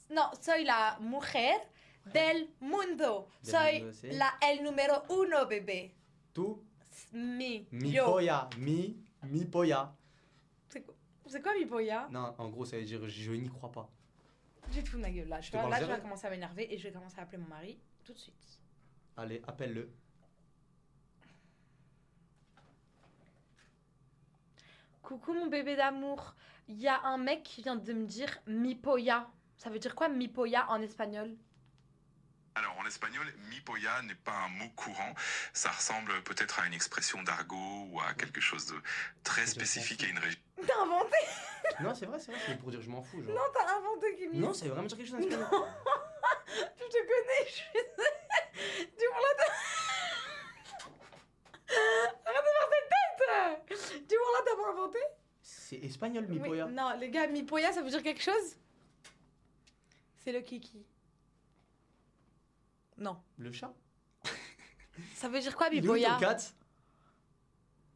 No, soy la mujer del mundo. Del Soy mundo, sí. el número uno, bebé. Tú. Mi. Mi Yo. polla. Mi polla. C'est quoi mi polla? Non, en gros, ça veut dire je n'y crois pas. Du tout, ma gueule. Là, te parle je zéro. vais commencer à m'énerver et je vais commencer à appeler mon mari tout de suite. Allez, appelle-le. Coucou mon bébé d'amour. Il y a un mec qui vient de me dire mi polla. Ça veut dire quoi mi polla en espagnol? Alors en espagnol, mi polla n'est pas un mot courant. Ça ressemble peut-être à une expression d'argot ou à quelque chose de très spécifique à une région. T'as inventé? Non, c'est vrai, c'est pour dire je m'en fous. Genre. Non, t'as inventé Kimi. Non, ça veut vraiment dire quelque chose en espagnol. Je te connais, je suis... Dis-moi là, arrête de faire cette tête. Dis-moi là, t'as pas inventé? C'est espagnol, mi Oui, polla. non, les gars, mi polla, ça veut dire quelque chose? C'est le kiki. Non. Le chat. Ça veut dire quoi, mi Il est où ton polla? cat?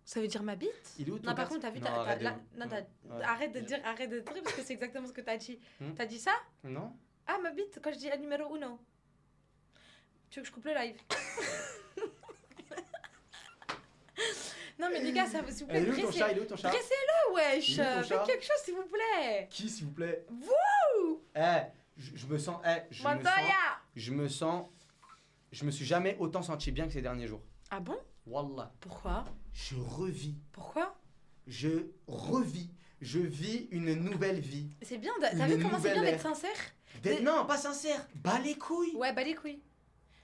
Ça veut dire ma bite? Il est où ton Non, par cat? contre, t'as vu, Non, arrête de- Ouais. arrête de dire parce que c'est exactement ce que t'as dit. Hmm. T'as dit ça? Non. Ah, ma bite, quand je dis el numéro uno. Tu veux que je coupe le live? Non, mais les gars, ça s'il vous plaît, Il est où ton dressez- chat? Il est où ton chat? dressez-le, wesh! Il est où ton Faites chat quelque chose, s'il vous plaît! Qui, s'il vous plaît? Vous! Je me sens. Montoya! Je me suis jamais autant senti bien que ces derniers jours. Ah bon? Wallah. Pourquoi? Je revis. Pourquoi? Je revis. Je vis une nouvelle vie. C'est bien, t'as Une vu comment c'est bien nouvelle d'être sincère? Non, pas sincère. Bas les couilles. Ouais, bah les couilles.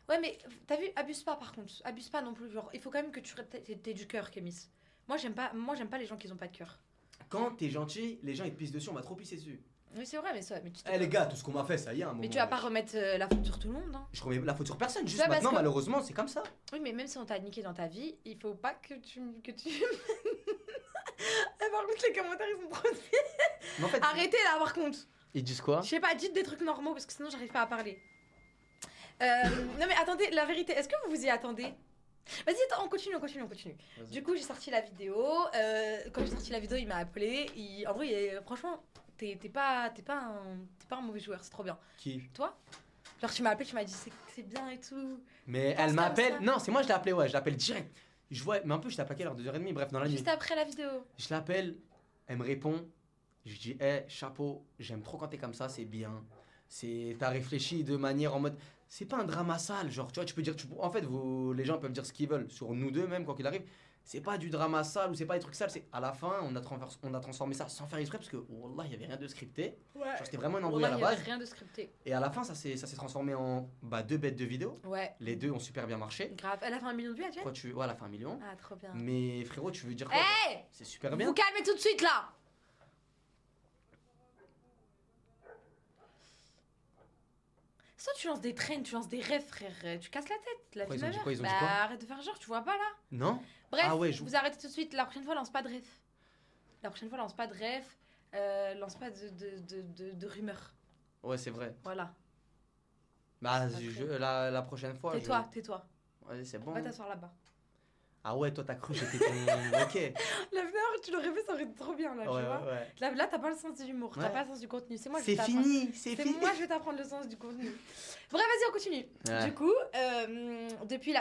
Ouais, mais t'as vu, abuse pas par contre. Abuse pas non plus. Genre, il faut quand même que tu t'aies du cœur, Kémis. Moi, j'aime pas les gens qui ont pas de cœur. Quand t'es gentil, les gens ils te pissent dessus, on va trop pisser dessus. Oui, c'est vrai, mais ça. Mais, Eh les gars, tout ce qu'on m'a fait, ça y est, un moment. mais tu vas pas remettre la faute sur tout le monde, hein. Je remets la faute sur personne, juste Ouais, parce maintenant, que- malheureusement, c'est comme ça. Oui, mais même si on t'a niqué dans ta vie, il faut pas que tu. Eh, par contre, les commentaires ils sont trop. Mais en fait, Arrêtez là, par contre. ils disent quoi? Je sais pas, dites des trucs normaux parce que sinon j'arrive pas à parler. Non mais attendez, la vérité, est-ce que vous vous y attendez? Vas-y, attends, on continue. Vas-y. Du coup, j'ai sorti la vidéo. Quand j'ai sorti la vidéo, il m'a appelé. En vrai, franchement, t'es pas un mauvais joueur, c'est trop bien. Qui? Toi? Genre, tu m'as appelé, tu m'as dit c'est bien et tout. Mais Pense elle comme m'appelle. ça. Non, c'est moi, je l'ai appelé, ouais, je l'appelle direct. Je vois, mais un peu, je t'ai appelé à quelle heure? 2h30, bref, dans la nuit. Juste après la vidéo. Je l'appelle, elle me répond. Je dis, chapeau, j'aime trop quand t'es comme ça, c'est bien. T'as réfléchi de manière en mode. C'est pas un drama sale, genre, tu vois, tu peux dire. En fait, les gens peuvent dire ce qu'ils veulent sur nous deux, même, quoi qu'il arrive. C'est pas du drama sale ou c'est pas des trucs sales, c'est à la fin, on a transformé ça sans faire exprès parce que, wallah, il y avait rien de scripté. Ouais. Genre, c'était vraiment une embrouille à la Il y avait base. rien de scripté. Et à la fin, ça s'est transformé en 2 bêtes de vidéo. Ouais. Les 2 ont super bien marché. Grave. Elle a fait 1 million de vues, Adjel? Ouais, elle a fait 1 million. Ah, trop bien. Mais frérot, tu veux dire quoi? Hey! C'est super bien. Vous calmez tout de suite là! Soit tu lances des trains, tu lances des rêves, frère, tu casses la tête. La Quoi, vie ils ont de dit ma quoi, mère. ils ont dit quoi Arrête de faire genre, tu vois pas là. Non? Bref, Ah ouais, vous arrêtez tout de suite. La prochaine fois, lance pas de rêves. La prochaine fois, lance pas de rêves. Lance pas de rumeurs. Ouais, c'est vrai. Voilà. Bah, Après. la prochaine fois. Tais-toi, tais-toi. Ouais, c'est bon. Va t'asseoir là-bas. Ah ouais, toi, t'as cru que j'étais ton. Ok. La veneur, tu l'aurais fait, ça aurait été trop bien là, tu vois. Ouais. Là, t'as pas le sens de l'humour, t'as Ouais. pas le sens du contenu. C'est moi, je C'est vais t'apprendre. fini, c'est fini. Moi, je vais t'apprendre le sens du contenu. Bref, vas-y, on continue. Ouais. Du coup, depuis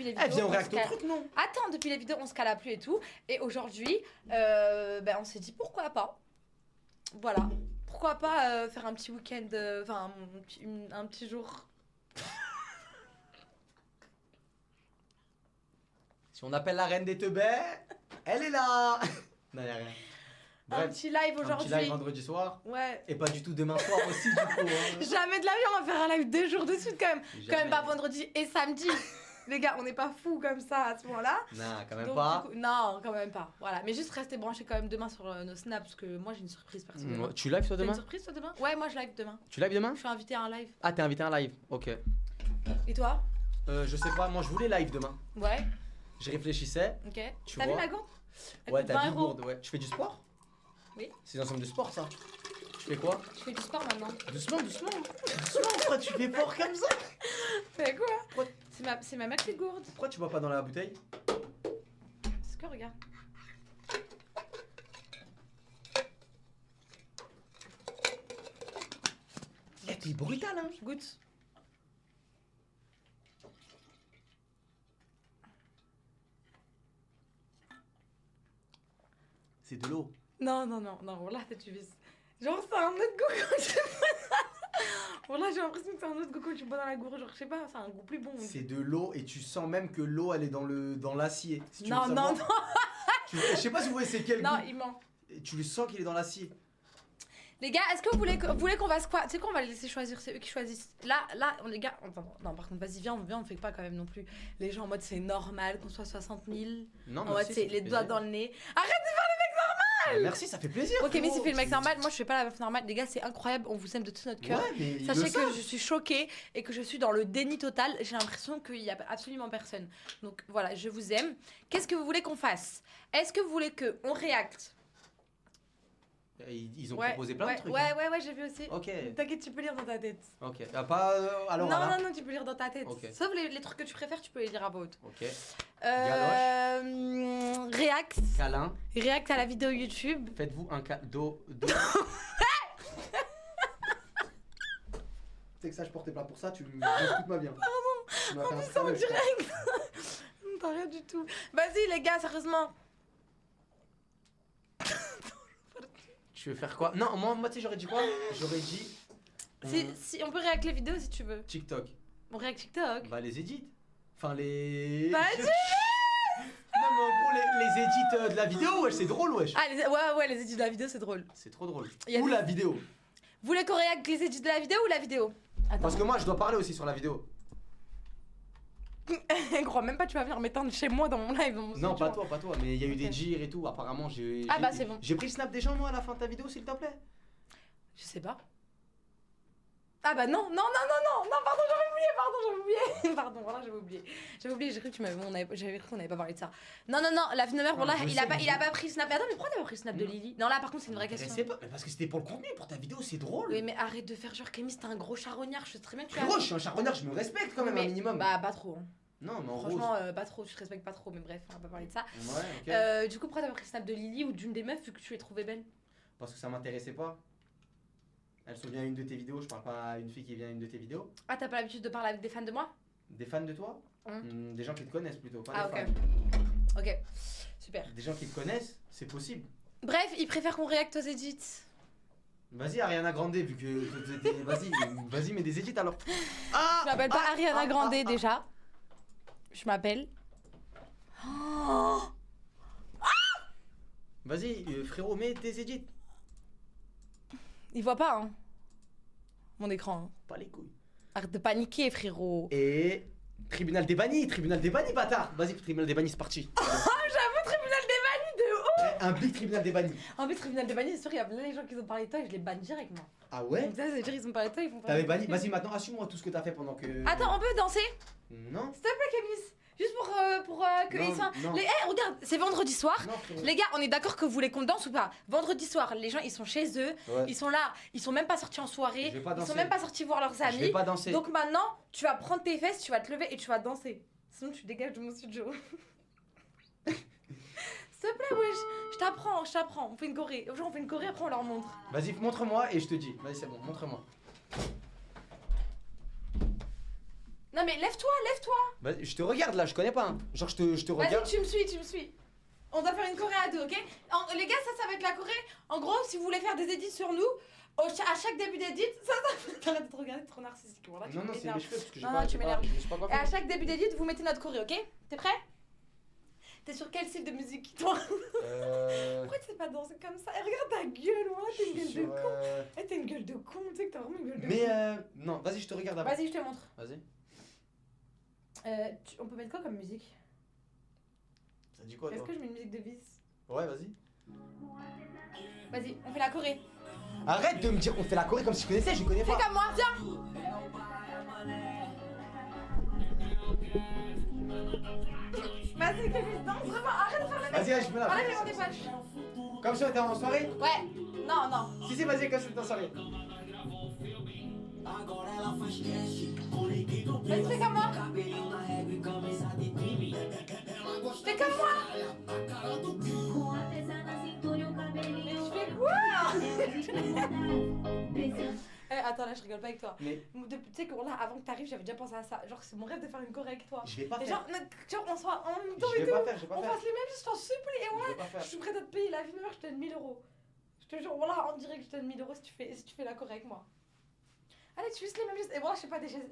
les vidéos. Viens, on on réacte se au cale- truc, non? Attends, depuis les vidéos, on se cala plus et tout. Et aujourd'hui, on s'est dit pourquoi pas. Voilà. Pourquoi pas faire un petit week-end, enfin, un petit jour. Si on appelle la reine des teubés, elle est là. Non, y'a rien. Un Bref, petit live un petit aujourd'hui. live vendredi soir. Ouais. Et pas du tout demain soir aussi, du coup. Hein. Jamais de la vie, on va faire un live 2 jours de suite quand même. Quand même Jamais. pas vendredi et samedi. Les gars, on n'est pas fous comme ça à ce moment-là. Non, quand même Donc, pas. du coup, non, quand même pas. Voilà, mais juste restez branchés quand même demain sur nos snaps parce que moi j'ai une surprise personnellement. Tu live toi T'as une demain? surprise toi demain? Ouais, moi je live demain. Tu live demain? Je suis invitée à un live. Ah, t'es invité à un live. Ok. Et toi? Je sais pas, moi je voulais live demain. Ouais, Je réfléchissais. ok. Tu T'as vu vois ma gourde? Elle Ouais, coûte t'as 20 dit euros. gourde, ouais. Tu fais du sport? Oui. C'est une ensemble de sport ça. Tu fais quoi? Je fais du sport maintenant. Doucement, doucement. Doucement, pourquoi tu fais fort comme ça? Fais quoi? Pourquoi, C'est ma maxi gourde. pourquoi tu bois pas dans la bouteille? Parce que regarde. Eh, t'es brutal hein. Goûte. C'est de l'eau. Non, voilà, tu vis. Genre, c'est un autre goût quand tu bois. Voilà, j'ai l'impression que c'est un autre goût quand tu bois dans la gourde. Genre, je sais pas, c'est un goût plus bon. C'est de l'eau et tu sens même que l'eau elle est dans l'acier. Si tu veux Non, savoir. non. Je sais pas si vous voyez c'est quel Non, goût. il ment. Et tu le sens qu'il est dans l'acier. Les gars, est-ce que vous voulez qu'on fasse quoi? Tu sais quoi, on va les laisser choisir, c'est eux qui choisissent. Là, les gars, attends, non, par contre, vas-y, viens, on fait pas quand même non plus. Les gens en mode c'est normal qu'on soit 60 000. Non, En mode merci, c'est ça fait les doigts plaisir. dans le nez. Arrête! Merci, ça fait plaisir. Ok, mais frérot. s'il fait le mec normal, moi je fais pas la meuf normale. Les gars, c'est incroyable, on vous aime de tout notre cœur. Ouais, mais Sachez le que savent. je suis choquée et que je suis dans le déni total. J'ai l'impression qu'il y a absolument personne. Donc voilà, je vous aime. Qu'est-ce que vous voulez qu'on fasse? Est-ce que vous voulez qu'on réacte? Ils ont proposé plein de trucs. Ouais, hein. ouais, j'ai vu aussi. Ok. T'inquiète, tu peux lire dans ta tête. Ok. Ah, pas alors là. Non, tu peux lire dans ta tête. Ok. Sauf les trucs que tu préfères, tu peux les lire à voix haute. Ok. React Câlin. à la vidéo YouTube. Faites-vous un cadeau. C'est que ça, je portais pas pour ça. Tu me rends toute ma vie. Pardon. En plus, en direct. T'as rien du tout. Vas-y, les gars, sérieusement. Tu veux faire quoi? Non, moi tu sais, j'aurais dit quoi? J'aurais dit. Si on peut réact les vidéos si tu veux. TikTok. On réact TikTok. Bah, les edits. Enfin, les. Vas-y. Non, mais en gros, les edits de la vidéo, wesh, c'est drôle, wesh. Ah, ouais, les edits de la vidéo, c'est drôle. C'est trop drôle. Il y a Ou des- la vidéo. Vous voulez qu'on réact les edits de la vidéo ou la vidéo? Attends. Parce que moi, je dois parler aussi sur la vidéo. Crois même pas que tu vas venir m'éteindre chez moi dans mon live. Dans mon Non, studio. pas toi, mais il y a eu Ok. des jirs et tout. Apparemment, j'ai. Ah, bah, c'est bon. J'ai pris le snap des gens, moi, à la fin de ta vidéo, s'il te plaît. Je sais pas. Ah bah non, pardon, j'avais oublié. Pardon, voilà, j'avais oublié, j'ai cru que j'avais cru qu'on avait pas parlé de ça. Non, la vie de ma mère, voilà, je il sais, a pas mais pris le snap. Mais attends, mais pourquoi t'as pas pris le snap de Non. Lily? Non, là par contre, c'est une vraie question. M'intéressait pas, mais parce que c'était pour le contenu, pour ta vidéo, c'est drôle. Oui, mais arrête de faire genre Kémy, c'était un gros charognard, je sais très bien que tu as. Frérot, je suis un charognard, je me respecte quand même Mais- un minimum. Bah, pas trop. Hein. Non, mais en Franchement, rose. pas trop, je te respecte pas trop, mais bref, on va pas parler de ça. Ouais, ok. Du coup, pourquoi t'as pas pris le snap de Lily ou d'une des meufs vu que tu les trouvais belles? Parce que ça m'intéressait pas. Elles sont bien à une de tes vidéos, je parle pas à une fille qui vient à une de tes vidéos. Ah, t'as pas l'habitude de parler avec des fans de moi? Des fans de toi Des gens qui te connaissent plutôt, pas Ah, des ok. fans. Ok, super. Des gens qui te connaissent, c'est possible. Bref, ils préfèrent qu'on réacte aux edits. Vas-y, Ariana Grande, vu que. Vas-y, mets des edits alors. Ah Je m'appelle pas Ariana Grande déjà. Je m'appelle. Oh Vas-y, frérot, mets tes edits. Il voit pas, hein. Mon écran. Hein. Pas les couilles. Arrête de paniquer, frérot. Et. Tribunal des bannis, bâtard. Vas-y, tribunal des bannis, c'est parti. Oh, j'avoue, tribunal des bannis de ouf. Un big tribunal des bannis. En plus, tribunal des bannis, c'est sûr, il y a plein de gens qui ont parlé de toi et je les banne direct, moi. Ah ouais? Comme ça, ça veut dire qu'ils ont parlé de toi, ils font T'avais banni. Vas-y, maintenant, assume-moi tout ce que t'as fait pendant que. Attends, on peut danser? Non. S'il te plaît, Kémis. Juste pour que Non, ils soient. non. Regarde, c'est vendredi soir. Non, frérot. Les gars, on est d'accord que vous voulez qu'on danse ou pas? Vendredi soir, les gens ils sont chez eux, Ouais. ils sont là, ils sont même pas sortis en soirée, Je vais pas ils sont danser. même pas sortis voir leurs Je vais amis. pas danser. Donc maintenant, tu vas prendre tes fesses, tu vas te lever et tu vas danser. Sinon, tu dégages de mon studio. S'il te plaît, wesh, je t'apprends. On fait une choré. Genre, on fait une choré, après on leur montre. Vas-y, montre-moi et je te dis. Vas-y, c'est bon, montre-moi. Non mais lève-toi. Vas-y, je te regarde là, je connais pas. Hein. Genre, je te regarde. Vas-y, tu me suis. On doit faire une choré à deux, ok? Les gars, ça va être la choré. En gros, si vous voulez faire des edits sur nous, à chaque début d'édit, ça. T'arrêtes de te regarder, t'es trop narcissique. Voilà, tu Non, c'est m'énerves. mes cheveux parce que j'ai Non, pas. tu j'ai pas- m'énerves. Je me suis pas Et coiffé. à chaque début d'édit, vous mettez notre choré, ok? T'es prêt? T'es sur quel style de musique, toi? Pourquoi tu sais pas danser comme ça? Et regarde ta gueule, moi, t'as une gueule de con. Eh, t'as une gueule de con, tu sais que t'as vraiment une gueule de con. Mais non, vas-y, je te regarde avant. Vas-y, je te montre. Vas-y. On peut mettre quoi comme musique? Ça dit quoi Est-ce toi? que je mets une musique de bis? Ouais, vas-y. Vas-y, on fait la choré. Arrête de me dire qu'on fait la choré comme si je connaissais, je connais Fais pas. comme moi, viens! Vas-y, Kevin, danse vraiment, arrête de faire le mec! Vas-y, je me la Arrête de faire des pages! Comme si on était en soirée? Ouais, non. Si, vas-y, comme si on était en soirée. Vas-y, fais comme moi! Fais comme moi! Mais tu fais quoi? Attends, là, je rigole pas avec toi. Mais Tu sais que là, avant que t'arrives, j'avais déjà pensé à ça. Genre, c'est mon rêve de faire une choré avec toi. je vais pas Et faire. genre, on soit en même temps Je et vais tout. pas faire, je vais pas On faire. fasse les mêmes choses, je t'en supplie. Et Je moi, vais pas faire. je suis prête à te payer la vie, mais je te donne 1000 euros. Je te jure, voilà, on dirait que je te donne 1000 euros si tu fais la choré avec moi. Allez, tu fais juste les mêmes gestes. Et moi, je fais pas des gestes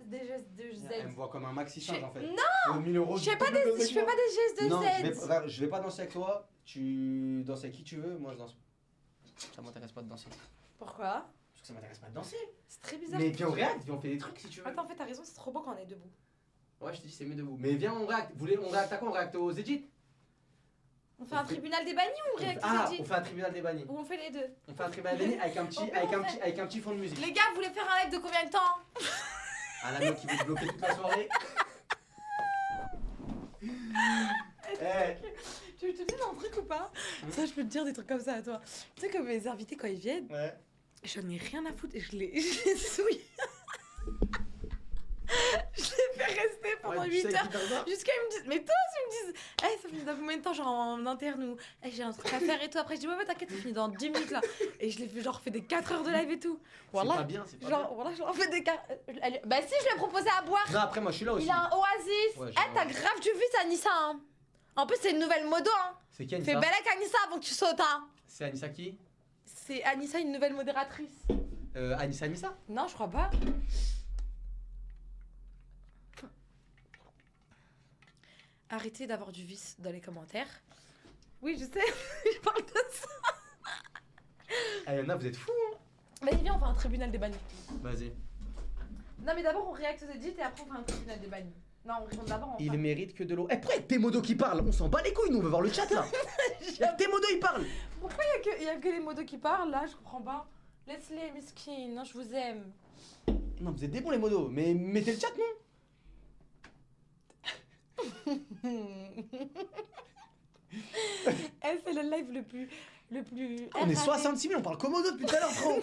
de Z. Elle me voit comme un maxi singe en fait. Non! 1000 euros. Je fais pas des gestes de Non, Z. je vais pas danser avec toi. Tu danses avec qui tu veux, moi je danse. Ça m'intéresse pas de danser. Pourquoi? Parce que ça m'intéresse pas de danser. C'est très bizarre. Mais viens, on réacte, viens, on fait des trucs si tu veux. Attends, en fait, t'as raison, c'est trop beau quand on est debout. Ouais, je te dis, c'est mieux de vous. Mais viens, on réacte. Vous voulez, on réacte à quoi? On réacte aux edits? On fait un tribunal des bannis ou on réacte Ah, aux edits? on fait un tribunal des bannis. Ou on fait les deux? On fait un tribunal des bannis avec un petit, avec un petit fond de musique. Les gars, vous voulez faire un live de combien de temps? Ah, la meuf qui veut te bloquer toute la soirée. Eh, Tu te dis un truc ou pas? Ça, je peux te dire des trucs comme ça à toi. Tu sais que mes invités, quand ils viennent, ouais. j'en ai rien à foutre et je les souille. Je les fais rester pendant Ouais, 8 tu sais heures. qui fait ça? Jusqu'à ils me disent, mais toi aussi ils me disent, ça finit dans combien de temps, genre en interne ou j'ai un truc à faire et tout. Après je dis, ouais, t'inquiète, ça finit dans 10 minutes là. Et je les fais genre, fait des 4 heures de live et tout. C'est Voilà. pas bien, c'est pas Genre, voilà, je leur fais des 4. Bah si, je lui ai proposé à boire. bien. Non, après, moi je suis là aussi. Il a un oasis. Ouais, T'as grave du vice, Anissa. Hein. En plus, c'est une nouvelle modo. Hein. C'est qui Fais Anissa? belle avec Anissa avant que tu sautes. Hein. C'est Anissa qui? C'est Anissa, une nouvelle modératrice. Anissa? Non, je crois pas. Arrêtez d'avoir du vice dans les commentaires. Oui, je sais, je parle de ça. Ah, y'en a, vous êtes fous, hein? Vas-y, viens, on fait un tribunal des bannis. Vas-y. Non, mais d'abord, on réacte aux edits et après, on fait un tribunal des bannis. Non, d'abord, on Il fait... mérite que de l'eau. Eh, pourquoi y'a que tes modos qui parlent? On s'en bat les couilles, nous, on veut voir le chat là. Y'a que tes modos, ils parlent. Pourquoi il y a que les modos qui parlent, là? Je comprends pas. Laisse-les, miskin. Non, je vous aime. Non, vous êtes des bons les modos, mais mettez le chat, non? C'est le live le plus... On est RAP. 66 000, on parle commodo depuis tout à l'heure, frérot.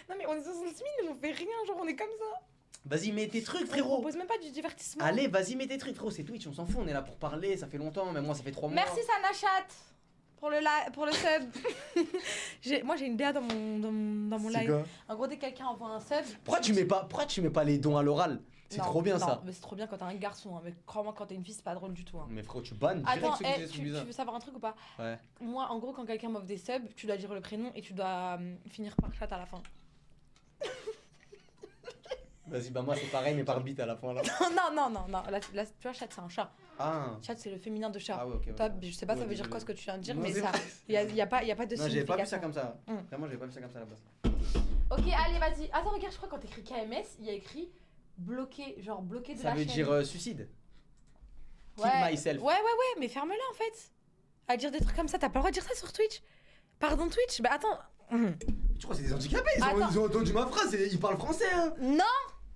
Non, mais on est 66 000, mais on fait rien, genre, on est comme ça. Vas-y, mets tes trucs, On frérot. propose même pas du divertissement. Allez, vas-y, mets tes trucs, frérot. C'est Twitch, on s'en fout, on est là pour parler, ça fait longtemps, même moi, ça fait 3 mois. Merci, Sanachat. pour le sub. Moi j'ai une DA dans mon C'est live. quoi? En gros, dès que quelqu'un envoie un sub. Pourquoi tu mets pas les dons à l'oral? C'est Non, trop bien non, ça. mais c'est trop bien quand t'es un garçon, hein. Mais crois-moi, quand t'es une fille, c'est pas drôle du tout. Hein. Mais frérot, tu bannes direct Attends, ceux qui disent tu bizarre. veux savoir un truc ou pas? Ouais. Moi, en gros, quand quelqu'un m'offre des subs, tu dois dire le prénom et tu dois finir par chat à la fin. Vas-y, bah moi c'est pareil, mais par bite à la fin là. non. Là, tu vois, chat, c'est un chat. Ah. Chat, c'est le féminin de chat. Ah ouais, ok. Toi, ouais. je sais pas, ça Ouais, veut dire désolé. quoi ce que tu viens de dire, Non, mais c'est ça. vrai. Il y a pas de Non, j'avais pas vu ça signification. comme ça. Mm. Vraiment, j'avais pas vu ça comme ça à la base. Ok, allez, vas-y. Attends, regarde, je crois que quand t'écris KMS, il y a écrit bloqué, genre bloqué de Ça la veut chaîne. dire suicide. Kill Ouais. myself. Ouais, mais ferme-la en fait. À dire des trucs comme ça, t'as pas le droit de dire ça sur Twitch. Pardon Twitch, bah attends. Tu crois que c'est des handicapés, Attends. ils ont entendu ma phrase, ils parlent français hein. Non.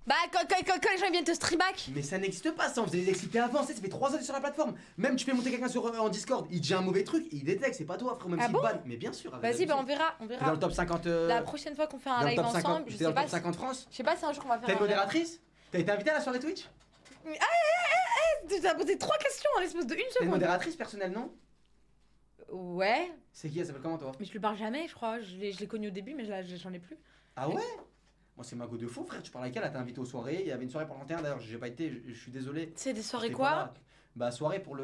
Bah quand les gens viennent te streamack. Mais ça n'existe pas ça, on faisait l'expliquer avant, ça fait 3 ans sur la plateforme. Même tu fais monter quelqu'un en Discord, il dit un mauvais truc, il détecte, c'est pas toi frère, même Ah s'il bon banne. Mais bien sûr, arrête Vas-y, d'abuser. bah on verra. T'es dans le top 50. La prochaine fois qu'on fait un dans le live top 50, ensemble, je t'es dans sais le top pas. 50 France. Je sais pas si un jour on va faire T'es un une modératrice? T'as été invitée à la soirée Twitch? Tu t'as posé 3 questions en l'espace de 1 T'es une seconde. modératrice personnelle, non? Ouais, C'est qui, elle s'appelle comment toi? mais je lui parle jamais, je crois. Je l'ai connue au début, mais là j'en ai plus. Ah ouais? Moi c'est Mago de fou frère, tu parles avec elle, elle t'a invité aux soirées, il y avait une soirée pour le 31 d'ailleurs, j'ai pas été, je suis désolé. C'est des soirées J'étais quoi? pas là. Bah soirée pour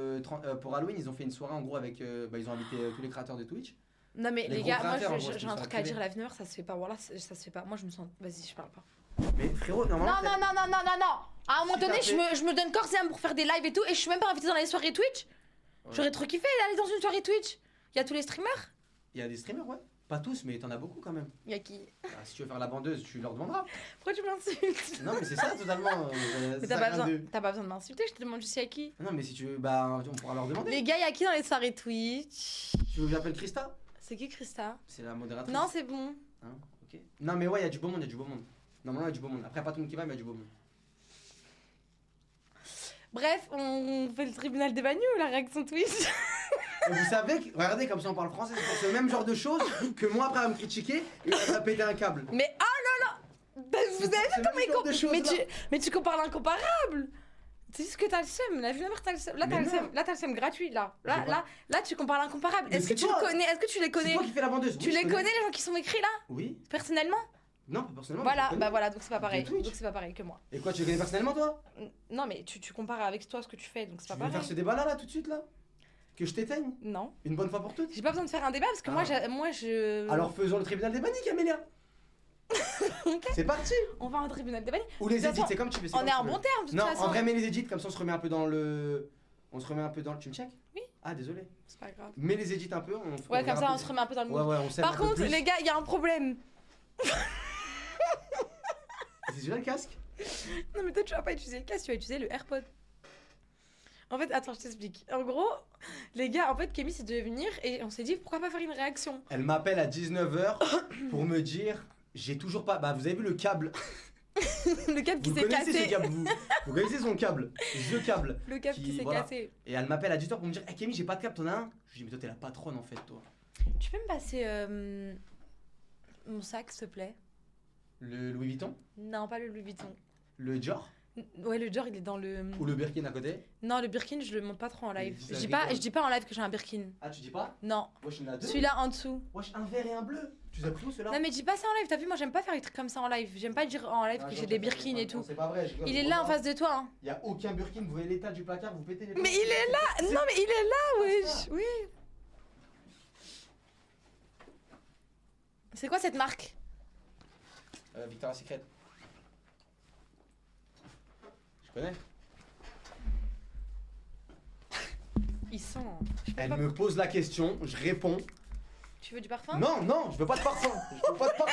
pour Halloween, ils ont fait une soirée en gros avec ils ont invité tous les créateurs de Twitch. Non mais Les les gros gars, moi créateurs, en gros, j'ai c'est un une truc soirée à dire, privée. l'avenir ça se fait pas. Voilà, ça se fait pas. Moi je me sens. Vas-y, je parle pas. Mais frérot, Non, normalement non. À un moment Si donné, t'as je me donne corps et âme pour faire des lives et tout, et je suis même pas invitée dans les soirées Twitch. Ouais. J'aurais trop kiffé d'aller dans une soirée Twitch. Il y a tous les streamers. il y a des streamers ouais. Pas tous mais t'en as beaucoup quand même. Il y a qui? Ah, si tu veux faire la vendeuse, tu leur demanderas. Pourquoi tu m'insultes? Non mais c'est ça totalement. Mais c'est t'as ça, pas, rien besoin, de- t'as pas besoin de m'insulter, je te demande juste il y a qui. Non mais si tu veux, bah on pourra leur demander. Les gars, il y a qui dans les soirées Twitch? Tu veux que j'appelle Christa? C'est qui Christa? C'est la modératrice. Non, c'est bon. Hein, ok. Non mais ouais, il y a du beau monde, il y a du beau monde. Normalement il y a du beau monde. Après pas tout le monde qui va, mais il y a du beau monde. Bref, on fait le tribunal des bagnoles ou la réaction Twitch? Et vous savez, regardez comme ça on parle français, c'est le même genre de choses que moi après elle va me critiquer et elle va péter un câble. Mais oh là là! Bah, vous avez C'est vu le comment même il genre de choses, là. mais tu compares l'incomparable! C'est juste que t'as le seum, la vie de ma mère, t'as le seum. Là, Mais t'as le non. seum. Là, t'as le seum gratuit, là. J'ai pas- Là, tu compares l'incomparable. Mais Est-ce que c'est tu toi. le connais? Est-ce que tu les C'est connais? toi qui fais la vendeuse. Tu Oui, je les connais, les gens qui sont écrits là? Oui. Personnellement? Non, pas personnellement. Voilà, je les bah connais. voilà, donc c'est pas pareil. Twitch. Donc c'est pas pareil que moi. Et quoi, tu les connais personnellement toi? Non, mais tu compares avec toi ce que tu fais, donc c'est Tu pas veux faire pareil. ce débat là tout de suite là? Que je t'éteigne? Non. Une bonne fois pour toutes? J'ai pas besoin de faire un débat parce que Ah. moi, je. Alors faisons le tribunal des bannis, Camélia. C'est parti. On va à un tribunal des bannis. Ou les De toute edits, façon, c'est comme tu veux. c'est On comme est tu en veux. bon terme, de toute Non, façon. en vrai, mets les edits, comme ça on se remet un peu dans le. On se remet un peu dans le. Tu me check? Oui. Ah, désolé. C'est pas grave. Mets les edits un peu. Ouais, comme ça, on se remet un peu dans le mood. Ouais, on s'aime Par un peu contre, plus. les gars, il y a un problème. C'est celui-là le casque? Non, mais toi, tu vas pas utiliser le casque, tu vas utiliser le AirPod. En fait, attends, je t'explique. En gros, les gars, en fait, Kémy, c'est de venir et on s'est dit pourquoi pas faire une réaction. Elle m'appelle à 19h pour me dire j'ai toujours pas. Bah, vous avez vu le câble? Le câble qui Vous s'est connaissez ce cassé. câble, vous connaissez son câble? The câble. Le câble qui s'est voilà. cassé. Et elle m'appelle à 18h pour me dire hey, Kémy, j'ai pas de câble, t'en as un? Je lui dis mais toi, t'es la patronne en fait, toi. Tu peux me passer mon sac, s'il te plaît? Le Louis Vuitton? Non, pas le Louis Vuitton. Le Dior? Ouais, le Dior, il est dans le. Ou le Birkin à côté? Non, le Birkin, je le monte pas trop en live. Ça Je dis rigole. pas en live que j'ai un Birkin. Ah, tu dis pas? Non. Wesh, il y en a deux. Celui-là en dessous. Wesh, un vert et un bleu. Tu les as pris où ceux-là? Non, mais dis pas ça en live. T'as vu, moi, j'aime pas faire des trucs comme ça en live. J'aime pas dire en live Ah, que je j'ai vois des que Birkin et tout. C'est pas vrai, je rigole, Il je est là en vois face de toi. Hein. Il y a aucun Birkin, vous voyez l'état du placard, vous pétez les Mais il est là. Non, mais il est là, wesh. Oui. C'est quoi cette marque? Victoria's Secret. Je connais. Il sent. Elle me pose la question, je réponds. Tu veux du parfum? Non, non, je veux pas de parfum. Je veux pas de parfum.